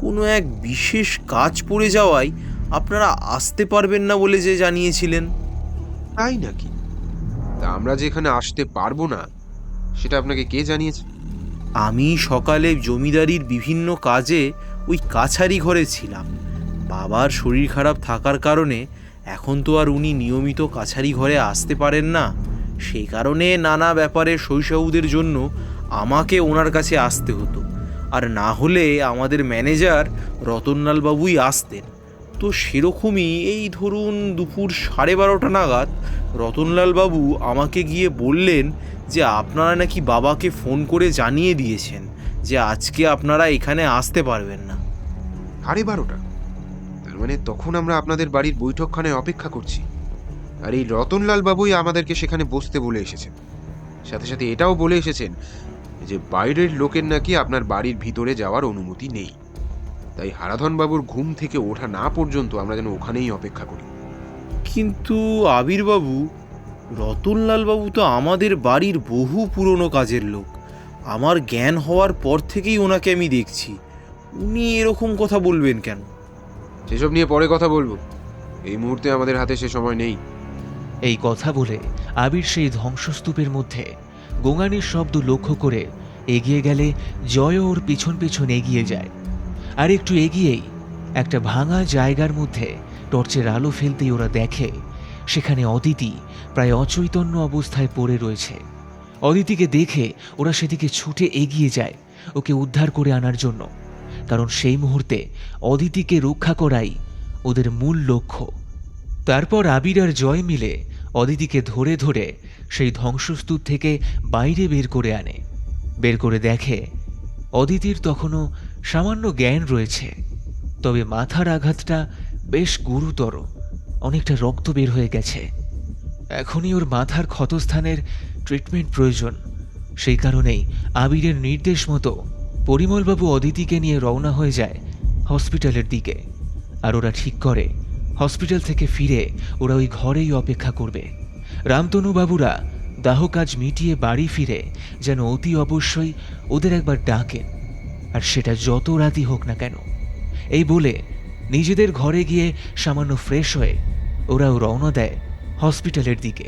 কোনো এক বিশেষ কাজ পড়ে যাওয়ায় আপনারা আসতে পারবেন না বলে যে জানিয়েছিলেন। তাই নাকি? তা আমরা যে এখানে আসতে পারবো না সেটা আপনাকে কে জানিয়েছে? আমি সকালে জমিদারির বিভিন্ন কাজে ওই কাছারি ঘরে ছিলাম। বাবার শরীর খারাপ থাকার কারণে এখন তো আর উনি নিয়মিত কাছারি ঘরে আসতে পারেন না। সেই কারণে নানা ব্যাপারে শৈশবদের জন্য আমাকে ওনার কাছে আসতে হতো, আর না হলে আমাদের ম্যানেজার রতনলাল বাবুই আসতেন। তো সেরকমই এই ধরুন দুপুর 12:30 নাগাদ রতনলাল বাবু আমাকে গিয়ে বললেন যে আপনারা নাকি বাবাকে ফোন করে জানিয়ে দিয়েছেন যে আজকে আপনারা এখানে আসতে পারবেন না। 12:30? তার মানে তখন আমরা আপনাদের বাড়ির বৈঠকখানায় অপেক্ষা করছি, আর এই রতনলাল বাবুই আমাদেরকে সেখানে বসতে বলে এসেছেন। সাথে সাথে এটাও বলে এসেছেন যে বাইরের লোকের নাকি আপনার বাড়ির ভিতরে যাওয়ার অনুমতি নেই, তাই হারাধন বাবুর ঘুম থেকে ওঠা না পর্যন্ত আমরা যেন ওখানেই অপেক্ষা করি। কিন্তু আবিরবাবু, রতনলাল বাবু তো আমাদের বাড়ির বহু পুরনো কাজের লোক। আমার জ্ঞান হওয়ার পর থেকেই ওনাকে আমি দেখছি। উনি এরকম কথা বলবেন কেন? সেসব নিয়ে পরে কথা বলবো, এই মুহূর্তে আমাদের হাতে সে সময় নেই। এই কথা বলে আবির সেই ধ্বংসস্তূপের মধ্যে গোঙানির শব্দ লক্ষ্য করে এগিয়ে গেলে জয় ওর পিছন পিছন এগিয়ে যায়। আর একটু এগিয়েই একটা ভাঙা জায়গার মধ্যে টর্চের আলো ফেলতেই ওরা দেখে সেখানে অদিতি প্রায় অচৈতন্য অবস্থায় পড়ে রয়েছে। অদিতিকে দেখে ওরা সেদিকে ছুটে এগিয়ে যায় ওকে উদ্ধার করে আনার জন্য, কারণ সেই মুহূর্তে অদিতিকে রক্ষা করাই ওদের মূল লক্ষ্য। তারপর আবির আর জয় মিলে অদিতিকে ধরে ধরে সেই ধ্বংসস্তূপ থেকে বাইরে বের করে আনে। বের করে দেখে অদিতির তখনও সামান্য জ্ঞান রয়েছে, তবে মাথার আঘাতটা বেশ গুরুতর, অনেকটা রক্ত বের হয়ে গেছে। এখনই ওর মাথার ক্ষতস্থানের ট্রিটমেন্ট প্রয়োজন। সেই কারণেই আবিরের নির্দেশ মতো পরিমলবাবু অদিতিকে নিয়ে রওনা হয়ে যায় হসপিটালের দিকে। আর ওরা ঠিক করে হসপিটাল থেকে ফিরে ওরা ওই ঘরেই অপেক্ষা করবে। রামতনু বাবুরা দাহ কাজ মিটিয়ে বাড়ি ফিরে যেন অতি অবশ্যই ওদের একবার ডাকেন, আর সেটা যত রাতই হোক না কেন। এই বলে নিজেদের ঘরে গিয়ে সামান্য ফ্রেশ হয়ে ওরাও রওনা দেয় হসপিটালের দিকে।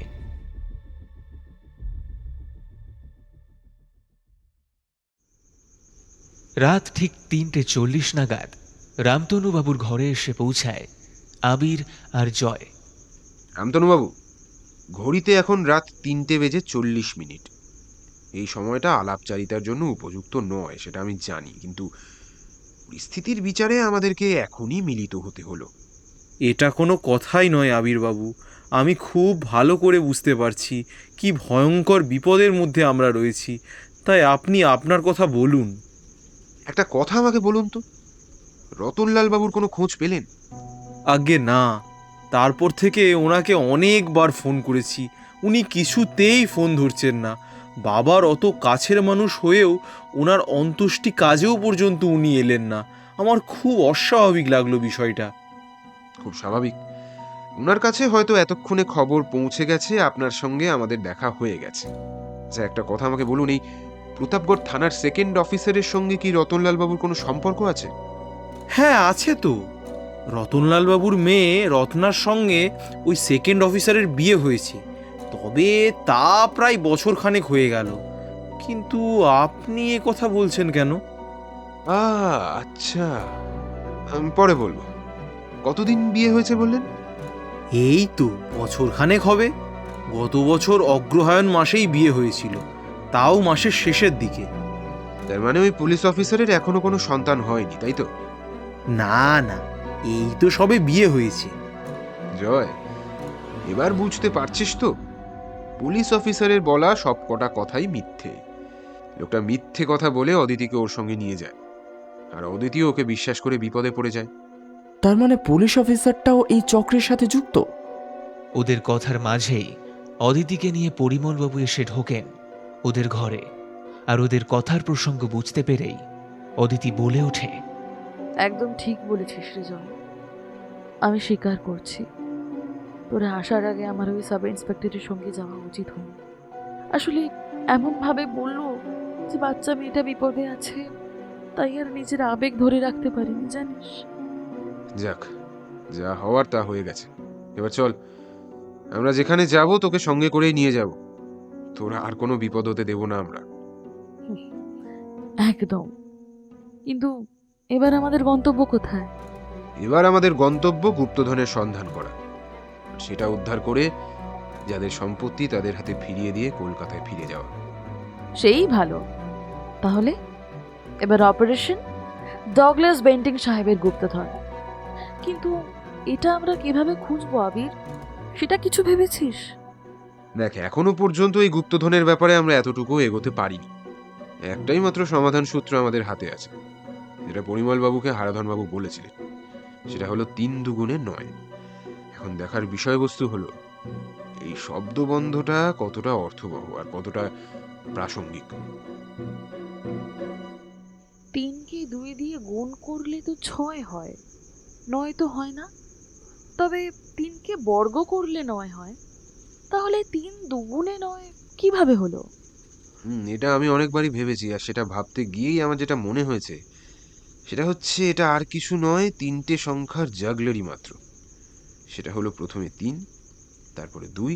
রাত ঠিক 3:40 নাগাদ রামতনু বাবুর ঘরে এসে পৌঁছায় আবির আর জয়। রামতনুবাবু, ঘড়িতে এখন রাত 3:40। এই সময়টা আলাপচারিতার জন্য উপযুক্ত নয়, সেটা আমি জানি, কিন্তু পরিস্থিতির বিচারে আমাদেরকে এখনই মিলিত হতে হলো। এটা কোনো কথাই নয় আবিরবাবু। আমি খুব ভালো করে বুঝতে পারছি কি ভয়ঙ্কর বিপদের মধ্যে আমরা রয়েছি, তাই আপনি আপনার কথা বলুন। একটা কথা আমাকে বলুন তো, রতনলাল বাবুর কোনো খোঁজ পেলেন? আজ্ঞে না, তারপর থেকে ওনাকে অনেকবার ফোন করেছি, উনি কিছুতেই ফোন ধরছেন না। বাবার অত কাছের মানুষ হয়েও ওনার অন্ত্যেষ্টি কাজেও পর্যন্ত উনি এলেন না। আমার খুব অস্বাভাবিক লাগলো বিষয়টা। খুব স্বাভাবিক, ওনার কাছে হয়তো এতক্ষণে খবর পৌঁছে গেছে আপনার সঙ্গে আমাদের দেখা হয়ে গেছে। আচ্ছা, একটা কথা আমাকে বলুন, এই প্রতাপগড় থানার সেকেন্ড অফিসারের সঙ্গে কি রতনলাল বাবুর কোনো সম্পর্ক আছে? হ্যাঁ, আছে তো। রতনলাল বাবুর মেয়ে রত্নার সঙ্গে ওই সেকেন্ড অফিসারের বিয়ে হয়েছে, তবে তা প্রায় বছরখানেক হয়ে গেল। কিন্তু আপনি এ কথা বলছেন কেন? আচ্ছা, পরে বলবো। কতদিন বিয়ে হয়েছে বললেন? এই তো বছরখানেক হবে। গত বছর অগ্রহায়ণ মাসেই বিয়ে হয়েছিল, তাও মাসের শেষের দিকে। তার মানে ওই পুলিশ অফিসারের এখনো কোনো সন্তান হয়নি, তাই তো? না না, এই তো সবে বিয়ে হয়েছে। জয়, এবার বুঝতে পারছিস তো, পুলিশ অফিসারের বলা সব কটা কথাই মিথ্যে। লোকটা মিথ্যে কথা বলে অদিতিকে ওর সঙ্গে নিয়ে যায়, আর অদিতিও ওকে বিশ্বাস করে বিপদে পড়ে যায়। তার মানে পুলিশ অফিসারটাও এই চক্রের সাথে যুক্ত? ওদের কথার মাঝেই অদিতিকে নিয়ে পরিমলবাবু এসে ঢোকেন ওদের ঘরে। আর ওদের কথার প্রসঙ্গ বুঝতে পেরেই অদিতি বলে ওঠে, একদম ঠিক বলেছিস রে জয়, আমি স্বীকার করছি তোরা আসার আগে আমার ওই সাব ইন্সপেক্টরের সঙ্গে যাওয়া উচিত হয়নি। আসলে এমনভাবে বললো যে বাচ্চা মেয়েটা বিপদে আছে, তাই আর নিজের আবেগ ধরে রাখতে পারিনি, জানিস। যাক, যা হওয়ার তা হয়ে গেছে। এবার চল, আমরা যেখানে যাব তোকে সঙ্গে করেই নিয়ে যাব। তোরা আর কোনো বিপদ হতে দেব না আমরা। একদম। কিন্তু এবার আমাদের গন্তব্য কোথায়? এবার আমাদের গন্তব্য গুপ্তধনের সন্ধান করা, সেটা উদ্ধার করে যাদের সম্পত্তি তাদের হাতে ফিরিয়ে দিয়ে কলকাতায় ফিরে যাওয়া। সেই ভালো। তাহলে এবার অপারেশন ডগলাস বেন্টিং সাহেবের গুপ্তধন। কিন্তু এটা আমরা কিভাবে খুঁজবো আবির, সেটা কিছু ভেবেছিস? দেখ, এখনো পর্যন্ত এই গুপ্তধনের ব্যাপারে আমরা এতটুকু এগোতে পারিনি। একটাই মাত্র সমাধান সূত্র আমাদের হাতে আছে, যেটা পরিমল বাবুকে হারাধন বাবু বলেছিলেন। সেটা হলো 3 দুগুণে 9। এখন দেখার বিষয়বস্তু হলো এই শব্দবন্ধটা কতটা অর্থবহ আর কতটা প্রাসঙ্গিক। 3কে 2 দিয়ে গুণ করলে তো 6 হয়, 9 তো হয় না। তবে 3কে বর্গ করলে 9 হয়, তাহলে 3 দুগুণে 9 কিভাবে হলো? এটা আমি অনেকবারই ভেবেছি, আর সেটা ভাবতে গিয়েই আমার যেটা মনে হয়েছে সেটা হচ্ছে এটা আর কিছু নয়, 3টে সংখ্যার জাগলারি মাত্র। সেটা হলো প্রথমে 3, তারপরে 2,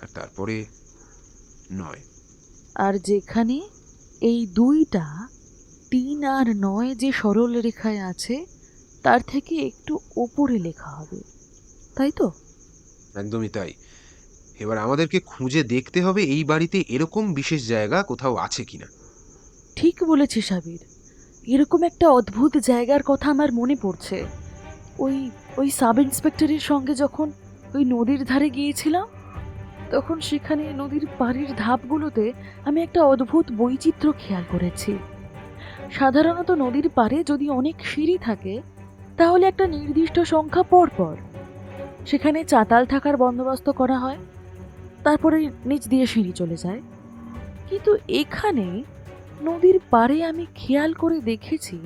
আর তারপরে 9। আর যেখানে এই 2টা 3 আর 9 যে সরল রেখায় আছে তার থেকে একটু ওপরে লেখা হবে, তাই তো? একদমই তাই। এবার আমাদেরকে খুঁজে দেখতে হবে এই বাড়িতে এরকম বিশেষ জায়গা কোথাও আছে কিনা। ঠিক বলেছিস আবির, এরকম একটা অদ্ভুত জায়গার কথা আমার মনে পড়ছে। ওই ওই সাব ইন্সপেক্টরের সঙ্গে যখন ওই নদীর ধারে গিয়েছিলাম, তখন সেখানে নদীর পাড়ের ধাপগুলোতে আমি একটা অদ্ভুত বৈচিত্র্য খেয়াল করেছি। সাধারণত নদীর পাড়ে যদি অনেক সিঁড়ি থাকে, তাহলে একটা নির্দিষ্ট সংখ্যা পর পর সেখানে চাতাল থাকার বন্দোবস্ত করা হয়, তারপরে নিচ দিয়ে সিঁড়ি চলে যায়। কিন্তু এখানে নদীর পাড়ে আমি খেয়াল করে দেখেছি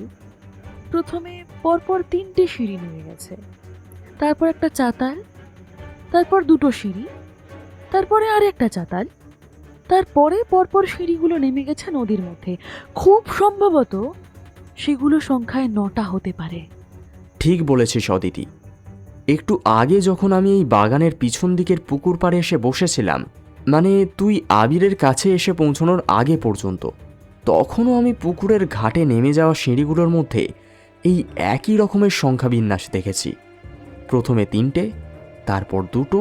প্রথমে পরপর 3টে সিঁড়ি নেমে গেছে, তারপর একটা চাতাল, তারপর 2টো সিঁড়ি, তারপরে আর একটা চাতাল, তারপরে পরপর সিঁড়িগুলো নেমে গেছে নদীর মধ্যে। খুব সম্ভবত সেগুলো সংখ্যায় 9টা হতে পারে। ঠিক বলেছিস অদিতি। একটু আগে যখন আমি এই বাগানের পিছন দিকের পুকুর পাড়ে এসে বসেছিলাম, মানে তুই আবিরের কাছে এসে পৌঁছানোর আগে পর্যন্ত, তখনও আমি পুকুরের ঘাটে নেমে যাওয়া সিঁড়িগুলোর মধ্যে এই একই রকমের সংখ্যাবিন্যাস দেখেছি। প্রথমে 3টে, তারপর 2টো,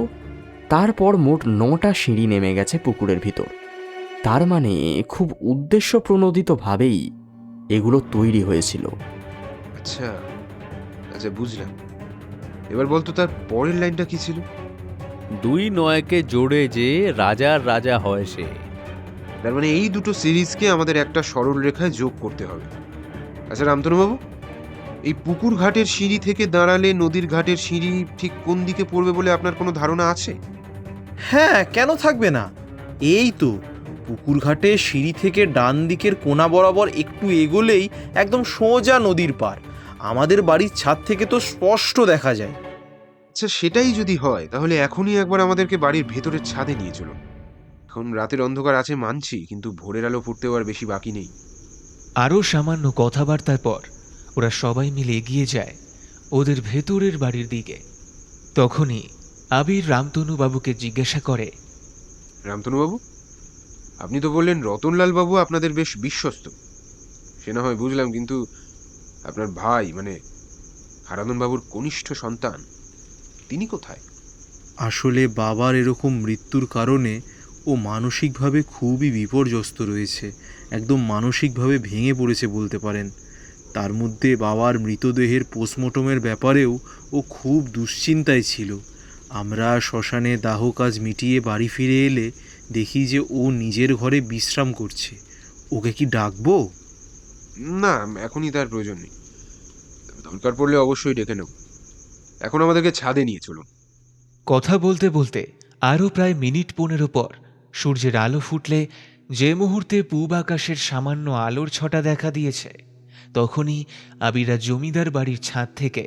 তারপর মোট 9টা সিঁড়ি নেমে গেছে পুকুরের ভিতর। তার মানে খুব উদ্দেশ্যপ্রণোদিতভাবেই এগুলো তৈরি হয়েছিল। আচ্ছা আচ্ছা, বুঝলাম। এবার বলতো তার পরের লাইনটা কি ছিল? 2 9কে জোড়ে যে রাজার রাজা হয় সে। তার মানে এই দুটো সিরিজকে আমাদের একটা সরল রেখায় যোগ করতে হবে। আচ্ছা রামতনুবাবু, এই পুকুর ঘাটের সিঁড়ি থেকে দাঁড়ালে নদীর ঘাটের সিঁড়ি ঠিক কোন দিকে পড়বে বলে আপনার কোনো ধারণা আছে? হ্যাঁ, কেন থাকবে না? এই তো পুকুর ঘাটে সিঁড়ি থেকে ডান দিকের কোণা বরাবর একটু এগোলেই একদম সোজা নদীর পার। আমাদের বাড়ির ছাদ থেকে তো স্পষ্ট দেখা যায়। আচ্ছা, সেটাই যদি হয় তাহলে এখনই একবার আমাদেরকে বাড়ির ভেতরের ছাদে নিয়ে চলুন। এখন রাতের অন্ধকার আছে মানছি, কিন্তু ভোরের আলো ফুটতেও আর বেশি বাকি নেই। আরও সামান্য কথাবার্তার পর ওরা সবাই মিলে এগিয়ে যায় ওদের ভেতরের বাড়ির দিকে। তখনই আবির রামতনু বাবুকে জিজ্ঞাসা করে, রামতনুবাবু, আপনি তো বললেন রতনলাল বাবু আপনাদের বেশ বিশ্বস্ত। সে না হয় বুঝলাম, কিন্তু আপনার ভাই মানে হারাধন বাবুর কনিষ্ঠ সন্তান, তিনি কোথায়? আসলে বাবার এরকম মৃত্যুর কারণে ও মানসিকভাবে খুবই বিপর্যস্ত রয়েছে। একদম মানসিকভাবে ভেঙে পড়েছে বলতে পারেন। তার মধ্যে বাবার মৃতদেহের পোস্টমর্টমের ব্যাপারেও ও খুব দুশ্চিন্তায় ছিল। আমরা শ্মশানে দাহ কাজ মিটিয়ে বাড়ি ফিরে এলে দেখি যে ও নিজের ঘরে বিশ্রাম করছে। ওকে কি ডাকবো? না, এখনই তার প্রয়োজন নেই। দরকার পড়লে অবশ্যই ডেকে নেব। এখন আমাদেরকে ছাদে নিয়ে চলুন। কথা বলতে বলতে আরও প্রায় মিনিট 15 পর সূর্যের আলো ফুটলে যে মুহূর্তে পূব আকাশের সামান্য আলোর ছটা দেখা দিয়েছে, তখনই আবিরা জমিদার বাড়ির ছাদ থেকে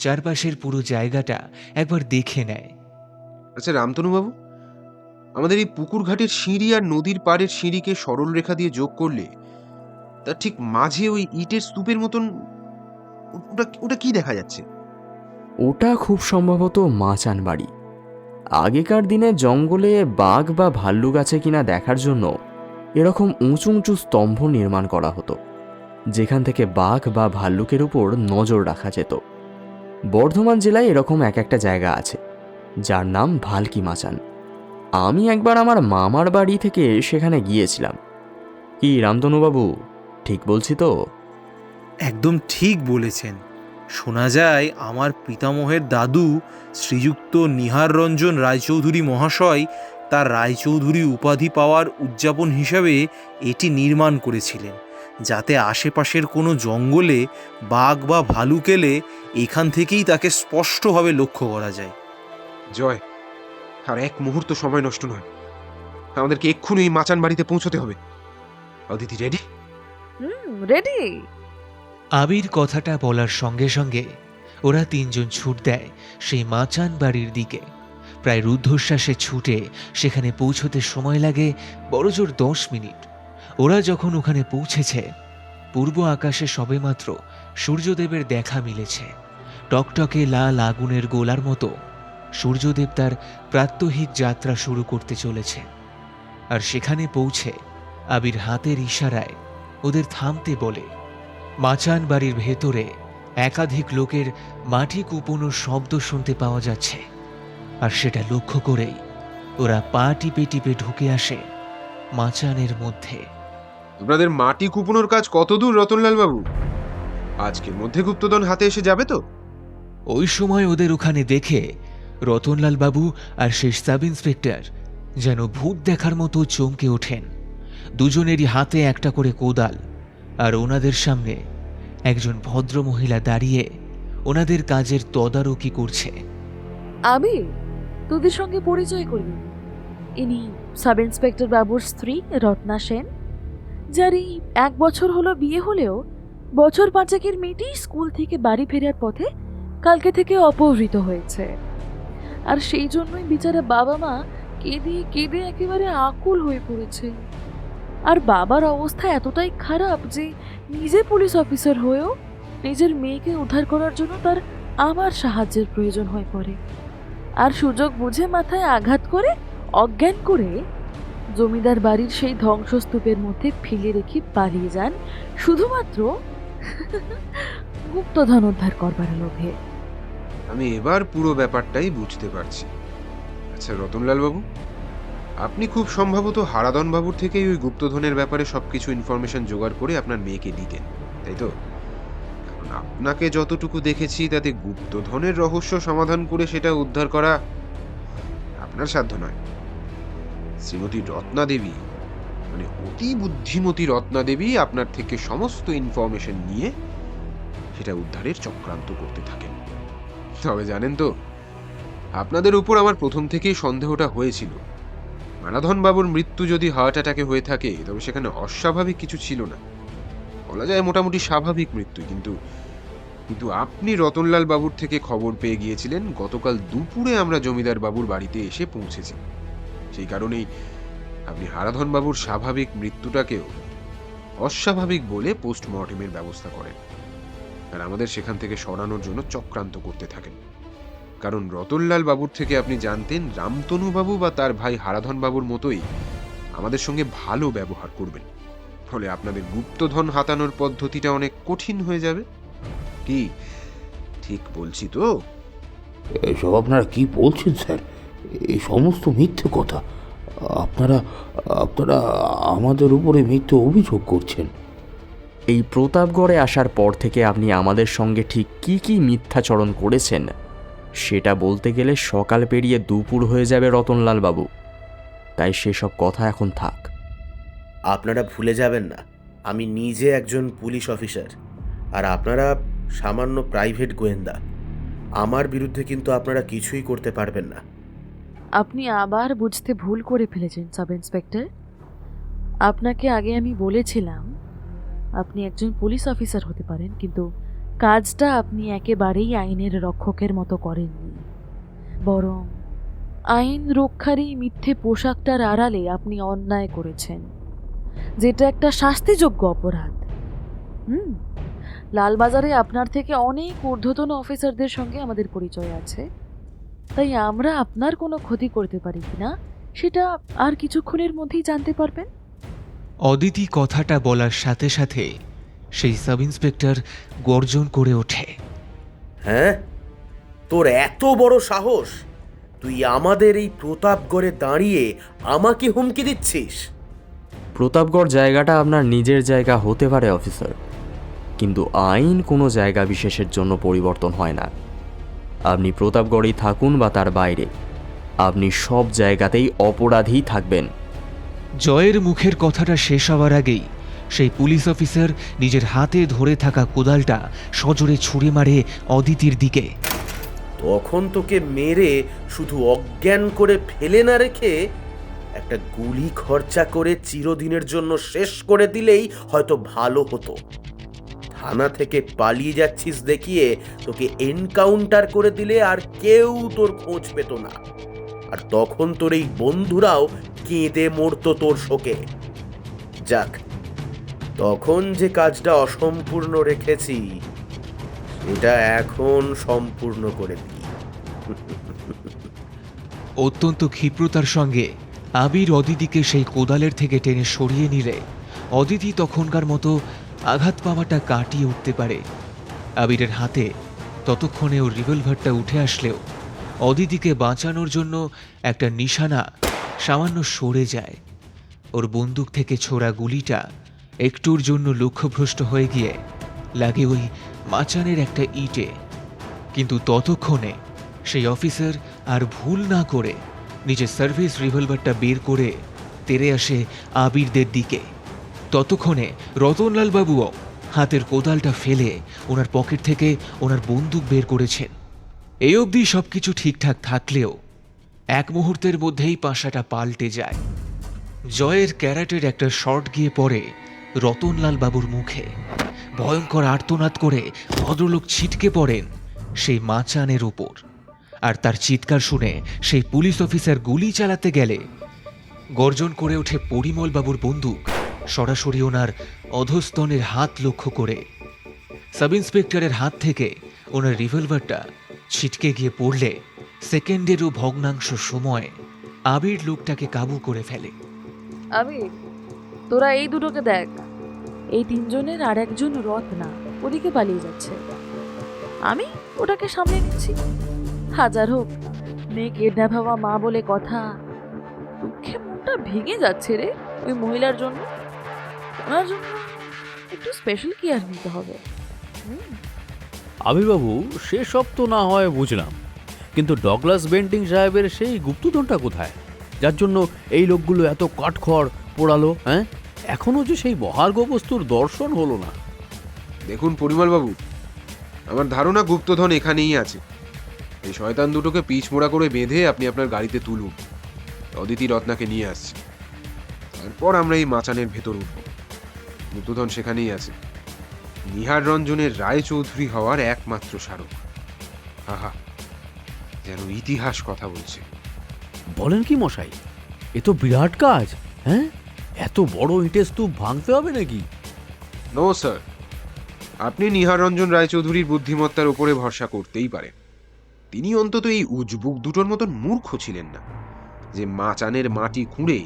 চারপাশের পুরো জায়গাটা একবার দেখে নেয়। আচ্ছা রামতনুবাবু, আমাদের এই পুকুর ঘাটের সিঁড়ি আর নদীর পাড়ের সিঁড়িকে সরল রেখা দিয়ে যোগ করলে তার ঠিক মাঝে ওই ইটের স্তূপের মতন ওটা কি দেখা যাচ্ছে? ওটা খুব সম্ভবত মাচান বাড়ি। আগেকার দিনে জঙ্গলে বাঘ বা ভাল্লুক আছে কিনা দেখার জন্য এরকম উঁচু উঁচু স্তম্ভ নির্মাণ করা হতো, যেখান থেকে বাঘ বা ভাল্লুকের উপর নজর রাখা যেত। বর্ধমান জেলায় এরকম এক একটা জায়গা আছে, যার নাম ভালকি মাচান। আমি একবার আমার মামার বাড়ি থেকে সেখানে গিয়েছিলাম। কি রামতনুবাবু, ঠিক বলছি তো? একদম ঠিক বলেছেন। শোনা যায় আমার পিতামহের দাদু শ্রীযুক্ত নিহার রঞ্জন রায়চৌধুরী মহাশয় তার রায়চৌধুরী উপাধি পাওয়ার উদযাপন হিসাবে এটি নির্মাণ করেছিলেন, যাতে আশেপাশের কোনো জঙ্গলে বাঘ বা ভালুক এলে এখান থেকেই তাকে স্পষ্টভাবে লক্ষ্য করা যায়। জয়, আর এক মুহূর্ত সময় নষ্ট নয়, আমাদেরকে এক্ষুনি এই মাচান বাড়িতে পৌঁছতে হবে। অদিতি রেডি? রেডি। আবির কথাটা বলার সঙ্গে সঙ্গে ওরা তিনজন ছুট দেয় সেই মাচান বাড়ির দিকে। প্রায় রুদ্ধশ্বাসে ছুটে সেখানে পৌঁছতে সময় লাগে বড়জোর 10 মিনিট। ওরা যখন ওখানে পৌঁছেছে, পূর্ব আকাশে সবেমাত্র সূর্যদেবের দেখা মিলেছে। টকটকে লাল আগুনের গোলার মতো সূর্যদেব তার প্রাত্যহিক যাত্রা শুরু করতে চলেছে। আর সেখানে পৌঁছে আবির হাতের ইশারায় ওদের থামতে বলে। মাচান বাড়ির ভেতরে একাধিক লোকের মাটি কুপোনোর শব্দ শুনতে পাওয়া যাচ্ছে, আর সেটা লক্ষ্য করেই ওরা পা টিপে টিপে ঢুকে আসে মাচানের মধ্যে। আপনাদের মাটি কুপোনোর কাজ কত দূর রতনলাল বাবু? আজকের মধ্যে গুপ্তধন হাতে এসে যাবে তো? ওই সময় ওদের ওখানে দেখে রতনলাল বাবু আর সেই সাব ইন্সপেক্টর যেন ভূত দেখার মতো চমকে ওঠেন। দুজনেরই হাতে একটা করে কোদাল, আর ওনাদের সামনে একজন ভদ্র মহিলা দাঁড়িয়ে ওনাদের কাজের তদারকি করছে। আবির, তোদের সঙ্গে পরিচয় করিয়ে দিই। ইনি সাব ইন্সপেক্টর বাবুর স্ত্রী রত্না সেন, যার এই 1 বছর হলো বিয়ে হলেও বছর 5 মেয়েটি স্কুল থেকে বাড়ি ফেরার পথে কালকে থেকে অপহৃত হয়েছে। আর সেই জন্যই বিচারা বাবা মা কেঁদে কেঁদে একেবারে আকুল হয়ে পড়েছে। আর বাবার অবস্থা এতটাই খারাপ যে নিজে পুলিশ অফিসার হয়েও নিজের মেয়েকে উদ্ধার করার জন্য তার আমার সাহায্যের প্রয়োজন হয়ে পড়ে। আর সুযোগ বুঝে মাথায় আঘাত করে অজ্ঞান করে জমিদার বাড়ির সেই ধ্বংসস্তূপের মধ্যে ফেলে রেখে পালিয়ে যান, শুধুমাত্র গুপ্তধন উদ্ধার করবার লোভে। আমি এবার পুরো ব্যাপারটাই বুঝতে পারছি। আচ্ছা রতনলাল বাবু, আপনি খুব সম্ভবত হারাধন বাবুর থেকেই ওই গুপ্তধনের ব্যাপারে সবকিছু ইনফরমেশন জোগাড় করে আপনার মেয়েকে দিতেন, তাই তো? এখন আপনাকে যতটুকু দেখেছি তাতে গুপ্তধনের রহস্য সমাধান করে সেটা উদ্ধার করা আপনার সাধ্য নয়। শ্রীমতী রত্না দেবী, মানে অতি বুদ্ধিমতী রত্না দেবী আপনার থেকে সমস্ত ইনফরমেশন নিয়ে সেটা উদ্ধারের চক্রান্ত করতে থাকেন। তবে জানেন তো, আপনাদের উপর আমার প্রথম থেকেই সন্দেহটা হয়েছিল। হারাধন বাবুর মৃত্যু যদি হার্ট অ্যাটাকে হয়ে থাকে, তবে সেখানে অস্বাভাবিক কিছু ছিল না, বলা যায় মোটামুটি স্বাভাবিক মৃত্যু। কিন্তু আপনি রতনলাল বাবুর থেকে খবর পেয়ে গিয়েছিলেন গতকাল দুপুরে আমরা জমিদার বাবুর বাড়িতে এসে পৌঁছেছি। সেই কারণেই আপনি হারাধন বাবুর স্বাভাবিক মৃত্যুটাকেও অস্বাভাবিক বলে পোস্টমর্টেমের ব্যবস্থা করেন, আর আমাদের সেখান থেকে সরানোর জন্য চক্রান্ত করতে থাকেন। কারণ রতনলাল বাবুর থেকে আপনি জানতেন রামতনু বাবু বা তার ভাই হারাধন বাবুর মতোই আমাদের সঙ্গে ভালো ব্যবহার করবেন, ফলে আপনাদের গুপ্তধন হাতানোর পদ্ধতিটা অনেক কঠিন হয়ে যাবে। কি ঠিক বলছি তো? এসব আপনারা কি বলছেন স্যার? এই সমস্ত মিথ্যে কথা। আপনারা আপনারা আমাদের উপরে মিথ্যে অভিযোগ করছেন। এই প্রতাপগড়ে আসার পর থেকে আপনি আমাদের সঙ্গে ঠিক কি কি মিথ্যাচরণ করেছেন সেটা বলতে গেলে সকাল পেরিয়ে দুপুর হয়ে যাবে রতনলাল বাবু। তাই সেসব কথা এখন থাক। আপনারা ভুলে যাবেন না, আমি নিজে একজন পুলিশ অফিসার, আর আপনারা সামান্য প্রাইভেট গোয়েন্দা। আমার বিরুদ্ধে কিন্তু আপনারা কিছুই করতে পারবেন না। আপনি আবার বুঝতে ভুল করে ফেলেছেন সাব ইন্সপেক্টর। আপনাকে আগে আমি বলেছিলাম আপনি একজন পুলিশ অফিসার হতে পারেন, কিন্তু কাজটা আপনি একেবারেই আইনের রক্ষকের মতো করেননি। বরং আইন রক্ষারই মিথ্যে পোশাকটার আড়ালে আপনি অন্যায় করেছেন, যেটা একটা শাস্তিযোগ্য অপরাধ। লালবাজারে আপনার থেকে অনেক ঊর্ধ্বতন অফিসারদের সঙ্গে আমাদের পরিচয় আছে, তাই আমরা আপনার কোনো ক্ষতি করতে পারি কিনা সেটা আর কিছুক্ষণের মধ্যেই জানতে পারবেন। অদিতি কথাটা বলার সাথে সাথে সেই সাব ইন্সপেক্টর গর্জন করে ওঠে। হ্যাঁ, তোর এত বড় সাহস, তুই আমাদের এই প্রতাপগড়ে দাঁড়িয়ে আমাকে হুমকি দিচ্ছিস? প্রতাপগড় জায়গাটা আপনার নিজের জায়গা হতে পারে অফিসার, কিন্তু আইন কোনো জায়গা বিশেষের জন্য পরিবর্তন হয় না। আপনি প্রতাপগড়েই থাকুন বা তার বাইরে, আপনি সব জায়গাতেই অপরাধী থাকবেন। জয়ের মুখের কথাটা শেষ হওয়ার আগেই সেই পুলিশ অফিসার নিজের হাতে ধরে থাকা কোদালটা সজোরে ছুঁড়ে মারে অদিতির দিকে। তখন তোকে মেরে শুধু অজ্ঞান করে ফেলে না রেখে একটা গুলি খরচা করে চিরদিনের জন্য শেষ করে দিলেই হয়তো ভালো হতো। থানা থেকে পালিয়ে যাচ্ছিস দেখিয়ে তোকে এনকাউন্টার করে দিলে আর কেউ তোর খোঁজ পেত না, আর তখন তোর এই বন্ধুরাও কেঁদে মরতো তোর শোকে। যাক, তখন যে কাজটা অসম্পূর্ণ রেখেছি সেটা এখন সম্পূর্ণ করে দিই। অত্যন্ত ক্ষিপ্রতার সঙ্গে আবির অদিতিকে সেই কোদালের থেকে টেনে সরিয়ে নিলে অদিতি তখনকার মতো আঘাত পাওয়াটা কাটিয়ে উঠতে পারে। আবিরের হাতে ততক্ষণে ওর রিভলভারটা উঠে আসলেও অদিতিকে বাঁচানোর জন্য একটা নিশানা সামান্য সরে যায়। ওর বন্দুক থেকে ছোড়া গুলিটা একটুর জন্য লক্ষ্যভ্রষ্ট হয়ে গিয়ে লাগে ওই মাচানের একটা ইটে। কিন্তু ততক্ষণে সেই অফিসার আর ভুল না করে নিজের সার্ভিস রিভলভারটা বের করে তেড়ে আসে আবিরদের দিকে। ততক্ষণে রতনলাল বাবুও হাতের কোদালটা ফেলে ওনার পকেট থেকে ওনার বন্দুক বের করেছেন। এই অবধি সবকিছু ঠিকঠাক থাকলেও এক মুহূর্তের মধ্যেই পাশাটা পাল্টে যায়। জয়ের ক্যারাটের একটা শর্ট গিয়ে পড়ে রতনলাল বাবুর মুখে। ভয়ঙ্কর আর্তনাদ করে ভদ্রলোক ছিটকে পড়েন সেই মাচানের উপর। আর তার চিৎকার শুনে সেই পুলিশ অফিসার গুলি চালাতে গেলে গর্জন করে ওঠে পরিমল বাবুর বন্দুক সরাসরি ওনার অধস্তনের হাত লক্ষ্য করে। সাব ইন্সপেক্টরের হাত থেকে ওনার রিভলভারটা ছিটকে গিয়ে পড়লে সেকেন্ডেরও ভগ্নাংশ সময় আবির লোকটাকে কাবু করে ফেলে। আবির, তোরা এই দুটোকে দেখ, এই তিনজনের আর একজন রত্না ওদিকে পালিয়ে যাচ্ছে। আমি ওটাকে সামলে নিচ্ছি। হাজার হোক মেয়ে কিডন্যাপ হওয়া মা বলে কথা, দুঃখে মনটা ভেঙে যাচ্ছে রে ওই মহিলার জন্য। ওনার জন্য একটু স্পেশাল কেয়ার নিতে হবে। আবিরবাবু, সেসব তো না হয় বুঝলাম, কিন্তু ডগলাস বেন্টিং সাহেবের সেই গুপ্তধনটা কোথায়, যার জন্য এই লোকগুলো এত কাঠখড় পোড়ালো? হ্যাঁ, এখনো যে সেই মহার্ঘ বস্তুর দর্শন হলো না। দেখুন পরিমলবাবু, আমার ধারণা গুপ্তধন এখানেই আছে। এই শয়তান দুটোকে পিছমোড়া করে বেঁধে আপনি আপনার গাড়িতে তুলুন। অদিতি রত্নাকে নিয়ে আসছে, তারপর আমরা এই মাচানের ভেতর উঠব। গুপ্তধন সেখানেই আছে। নিহার রঞ্জনের রায়চৌধুরী হওয়ার একমাত্র স্মারক। আহা, যেন ইতিহাস কথা বলছে। বলেন কি মশাই, এ তো বিরাট কাজ। হ্যাঁ, এত বড় ইটের স্তূপ ভাঙতে হবে নাকি? নো স্যার, আপনি নিহার রঞ্জন রায়চৌধুরীর বুদ্ধিমত্তার উপরে ভরসা করতেই পারেন। তিনি অন্তত এই উজবুক দুটোর মতন মূর্খ ছিলেন না যে মাচানের মাটি খুঁড়ে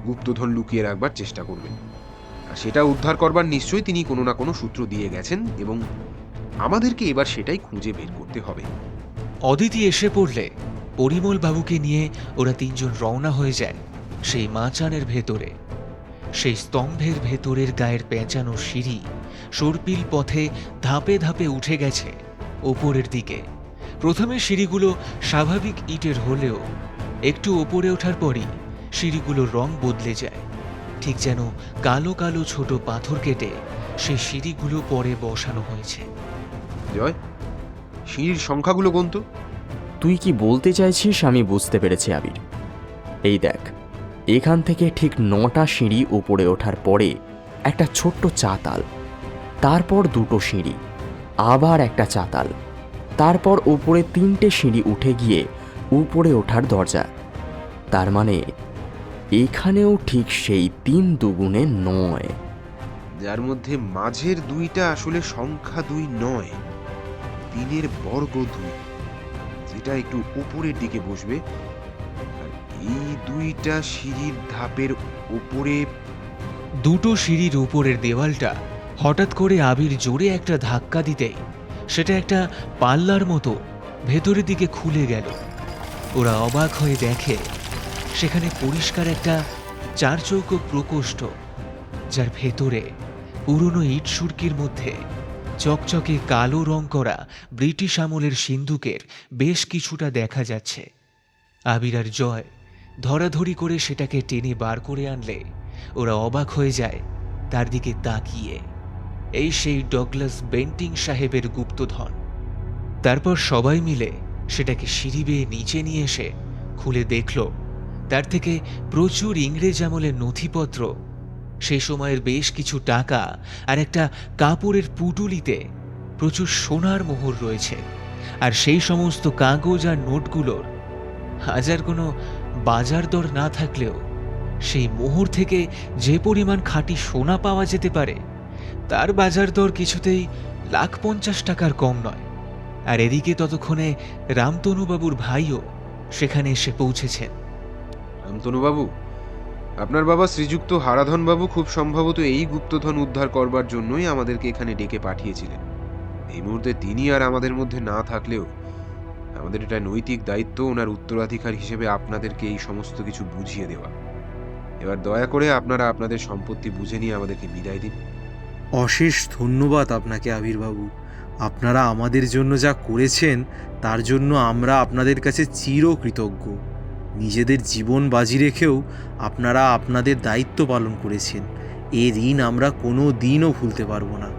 গুপ্তধন লুকিয়ে রাখবার চেষ্টা করবেন। আর সেটা উদ্ধার করবার নিশ্চয়ই তিনি কোনো না কোনো সূত্র দিয়ে গেছেন, এবং আমাদেরকে এবার সেটাই খুঁজে বের করতে হবে। অদিতি এসে পড়লে পরিমল বাবুকে নিয়ে ওরা তিনজন রওনা হয়ে যায় সেই মাচানের ভেতরে। সেই স্তম্ভের ভেতরের গায়ের পেঁচানো সিঁড়ি সর্পিল পথে ধাপে ধাপে উঠে গেছে ওপরের দিকে। প্রথমে সিঁড়িগুলো স্বাভাবিক ইটের হলেও একটু ওপরে ওঠার পরই সিঁড়িগুলোর রং বদলে যায়, ঠিক যেন কালো কালো ছোট পাথর কেটে সেই সিঁড়িগুলো পরে বসানো হয়েছে। জয়, সিঁড়ির সংখ্যাগুলো গুনত। তুই কি বলতে চাইছিস আমি বুঝতে পেরেছি আবির। এই দেখ, এখান থেকে ঠিক 9টা সিঁড়ি উপরে ওঠার পরে একটা ছোট্ট চাতাল, তারপর 2টো সিঁড়ি, আবার একটা চাতাল, তারপর উপরে 3টে সিঁড়ি উঠে গিয়ে উপরে ওঠার দরজা। তার মানে এখানেও ঠিক সেই 3 দুগুণে 9, যার মধ্যে মাঝের দুইটা আসলে সংখ্যা 2 নয়, 3-এর বর্গ 2, যেটা একটু উপরের দিকে বসবে। আর এই দুইটা সিঁড়ির ধাপের উপরে দুটো সিঁড়ির উপরের দেওয়ালটা হঠাৎ করে আবির জোরে একটা ধাক্কা দিতেই সেটা একটা পাল্লার মতো ভেতরের দিকে খুলে গেল। ওরা অবাক হয়ে দেখে সেখানে পরিষ্কার একটা চারচৌকো প্রকোষ্ঠ, যার ভেতরে পুরনো ইট সুরকির মধ্যে চকচকে কালো রং করা ব্রিটিশ আমলের সিন্দুকের বেশ কিছুটা দেখা যাচ্ছে। আবির আর জয় ধরাধরি করে সেটাকে টেনে বার করে আনলে ওরা অবাক হয়ে যায় তার দিকে তাকিয়ে। এই সেই ডগলাস বেন্টিং সাহেবের গুপ্তধন। তারপর সবাই মিলে সেটাকে সিঁড়ি বেয়ে নিচে নিয়ে এসে খুলে দেখল তার থেকে প্রচুর ইংরেজ আমলের নথিপত্র, সেই সময়ের বেশ কিছু টাকা আর একটা কাপড়ের পুটুলিতে প্রচুর সোনার মোহর রয়েছে। আর সেই সমস্ত কাগজ আর নোটগুলোর হাজার কোনো বাজার দর না থাকলেও সেই মোহর থেকে যে পরিমাণ খাঁটি সোনা পাওয়া যেতে পারে তার বাজার দর কিছুতেই 1,50,000 টাকার কম নয়। আর এদিকে ততক্ষণে রামতনুবাবুর ভাইও সেখানে এসে পৌঁছেছেন। রামতনুবাবু, আপনার বাবা শ্রীযুক্ত হারাধনবাবু খুব সম্ভবত এই গুপ্তধন উদ্ধার করবার জন্যই আমাদেরকে এখানে ডেকে পাঠিয়েছিলেন। এই মুহূর্তে তিনি আর আমাদের মধ্যে না থাকলেও আমাদের এটা নৈতিক দায়িত্ব ওনার উত্তরাধিকার হিসেবে আপনাদেরকে এই সমস্ত কিছু বুঝিয়ে দেওয়া। এবার দয়া করে আপনারা আপনাদের সম্পত্তি বুঝে নিয়ে আমাদেরকে বিদায় দিন। অশেষ ধন্যবাদ আপনাকে আবিরবাবু। আপনারা আমাদের জন্য যা করেছেন তার জন্য আমরা আপনাদের কাছে চিরকৃতজ্ঞ। নিজেদের জীবন বাজি রেখেও আপনারা আপনাদের দায়িত্ব পালন করেছেন। এ ঋণ আমরা কোনো দিনও ভুলতে পারবো না।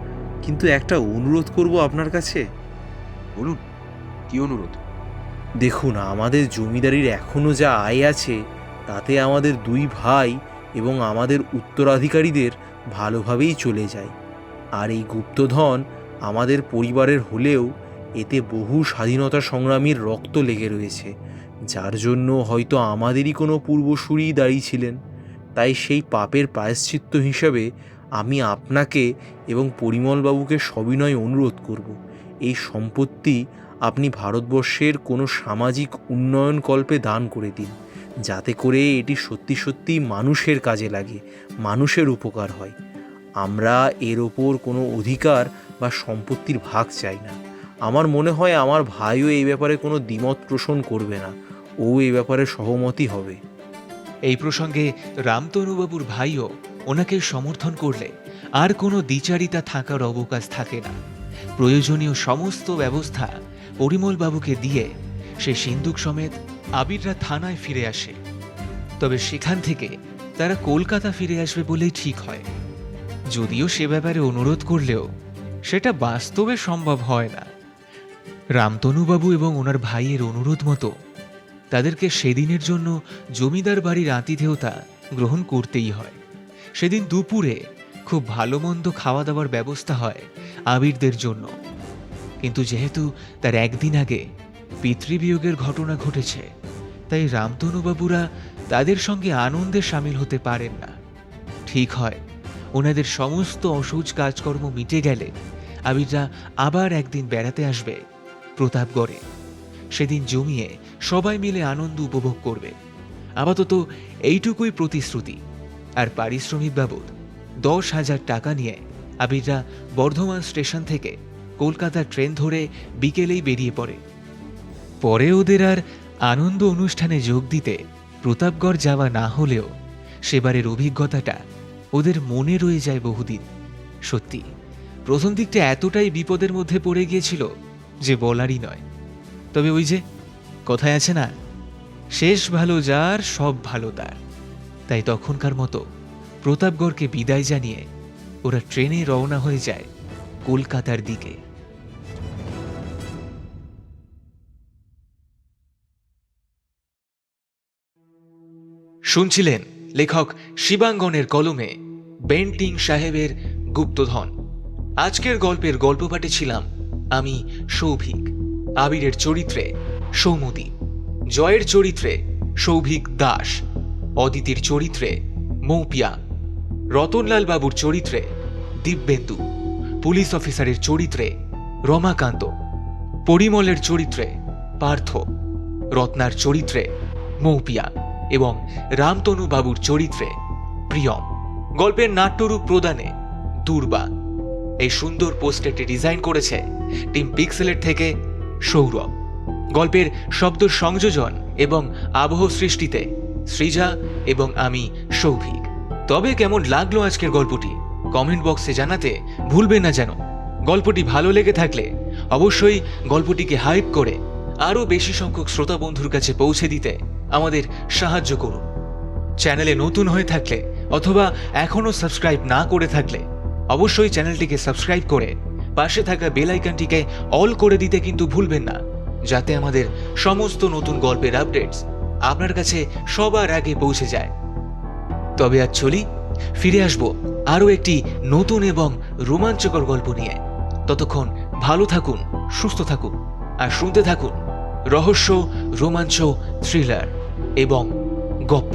কিন্তু একটা অনুরোধ করব আপনার কাছে। বলুন, কি অনুরোধ? দেখুন, আমাদের জমিদারির এখনও যা আয় আছে তাতে আমাদের 2 ভাই এবং আমাদের উত্তরাধিকারীদের ভালোভাবেই চলে যায়। আর এই গুপ্তধন আমাদের পরিবারের হলেও এতে বহু স্বাধীনতা সংগ্রামীর রক্ত লেগে রয়েছে, যার জন্য হয়তো আমাদেরই কোনো পূর্বসূরি দাঁড়িয়েছিলেন। তাই সেই পাপের প্রায়শ্চিত্ত হিসাবে আমি আপনাকে এবং পরিমলবাবুকে সবিনয় অনুরোধ করব, এই সম্পত্তি আপনি ভারতবর্ষের কোনো সামাজিক উন্নয়নকল্পে দান করে দিন, যাতে করে এটি সত্যি সত্যি মানুষের কাজে লাগে, মানুষের উপকার হয়। আমরা এর ওপর কোনো অধিকার বা সম্পত্তির ভাগ চাই না। আমার মনে হয় আমার ভাইও এই ব্যাপারে কোনো দ্বিমত পোষণ করবে না, ও এই ব্যাপারে সহমতই হবে। এই প্রসঙ্গে রামতনুবাবুর ভাইও ওনাকে সমর্থন করলে আর কোনো দ্বিচারিতা থাকার অবকাশ থাকে না। প্রয়োজনীয় সমস্ত ব্যবস্থা পরিমলবাবুকে দিয়ে সে সিন্দুক সমেত আবিররা থানায় ফিরে আসে। তবে সেখান থেকে তারা কলকাতা ফিরে আসবে বলেই ঠিক হয়। যদিও সে ব্যাপারে অনুরোধ করলেও সেটা বাস্তবে সম্ভব হয় না। রামতনুবাবু এবং ওনার ভাইয়ের অনুরোধ মতো তাদেরকে সেদিনের জন্য জমিদার বাড়ির আতিথেয়তা গ্রহণ করতেই হয়। সেদিন দুপুরে খুব ভালো মন্দ খাওয়া দাওয়ার ব্যবস্থা হয় আবিরদের জন্য। কিন্তু যেহেতু তার একদিন আগে পিতৃবিয়োগের ঘটনা ঘটেছে, তাই রামতনুবাবুরা তাদের সঙ্গে আনন্দে সামিল হতে পারেন না। ঠিক হয় ওনাদের সমস্ত অসহজ কাজকর্ম মিটে গেলে আবিররা আবার একদিন বেড়াতে আসবে প্রতাপগড়ে। সেদিন জমিয়ে সবাই মিলে আনন্দ উপভোগ করবে। আপাতত এইটুকুই প্রতিশ্রুতি। আর পারিশ্রমিক বাবদ 10,000 টাকা নিয়ে আবিররা বর্ধমান স্টেশন থেকে কলকাতার ট্রেন ধরে বিকেলেই বেরিয়ে পড়ে। পরে ওদের আর আনন্দ অনুষ্ঠানে যোগ দিতে প্রতাপগড় যাওয়া না হলেও সেবারের অভিজ্ঞতাটা ওদের মনে রয়ে যায় বহুদিন। সত্যি প্রথম দিকটা এতটাই বিপদের মধ্যে পড়ে গিয়েছিল যে বলারই নয়। তবে ওই যে কথায় আছে না, শেষ ভালো যার সব ভালো তার। তাই তখনকার মতো প্রতাপগড়কে বিদায় জানিয়ে ওরা ট্রেনে রওনা হয়ে যায় কলকাতার দিকে। শুনছিলেন লেখক শিবাঙ্গনের কলমে বেন্টিং সাহেবের গুপ্তধন। আজকের গল্পের গল্পপাঠে ছিলাম আমি সৌভিক। আবিরের চরিত্রে সৌমদী, জয়ের চরিত্রে সৌভিক দাস, অদিতির চরিত্রে মৌপিয়া, রতনলাল বাবুর চরিত্রে দিব্যেন্দু, পুলিশ অফিসারের চরিত্রে রমাকান্ত, পরিমলের চরিত্রে পার্থ, রত্নার চরিত্রে মৌপিয়া এবং রামতনু বাবুর চরিত্রে প্রিয়ম। গল্পের নাট্যরূপ প্রদানে দুর্বা। এই সুন্দর পোস্টারটি ডিজাইন করেছে টিম পিক্সেলের থেকে সৌরভ। গল্পের শব্দ সংযোজন এবং আবহ সৃষ্টিতে সৃজা এবং আমি সৌভিক। তবে কেমন লাগলো আজকের গল্পটি কমেন্ট বক্সে জানাতে ভুলবেন না যেন। গল্পটি ভালো লেগে থাকলে অবশ্যই গল্পটিকে হাইপ করে আরও বেশি সংখ্যক শ্রোতা বন্ধুর কাছে পৌঁছে দিতে আমাদের সাহায্য করুন। চ্যানেলে নতুন হয়ে থাকলে অথবা এখনও সাবস্ক্রাইব না করে থাকলে অবশ্যই চ্যানেলটিকে সাবস্ক্রাইব করে পাশে থাকা বেল আইকনটিকে অল করে দিতে কিন্তু ভুলবেন না, যাতে আমাদের সমস্ত নতুন গল্পের আপডেটস আপনার কাছে সবার আগে পৌঁছে যায়। তবে আজ চলি, ফিরে আসবো আরও একটি নতুন এবং রোমাঞ্চকর গল্প নিয়ে। ততক্ষণ ভালো থাকুন, সুস্থ থাকুন আর শুনতে থাকুন রহস্য, রোমাঞ্চ, থ্রিলার এবং গপ্প।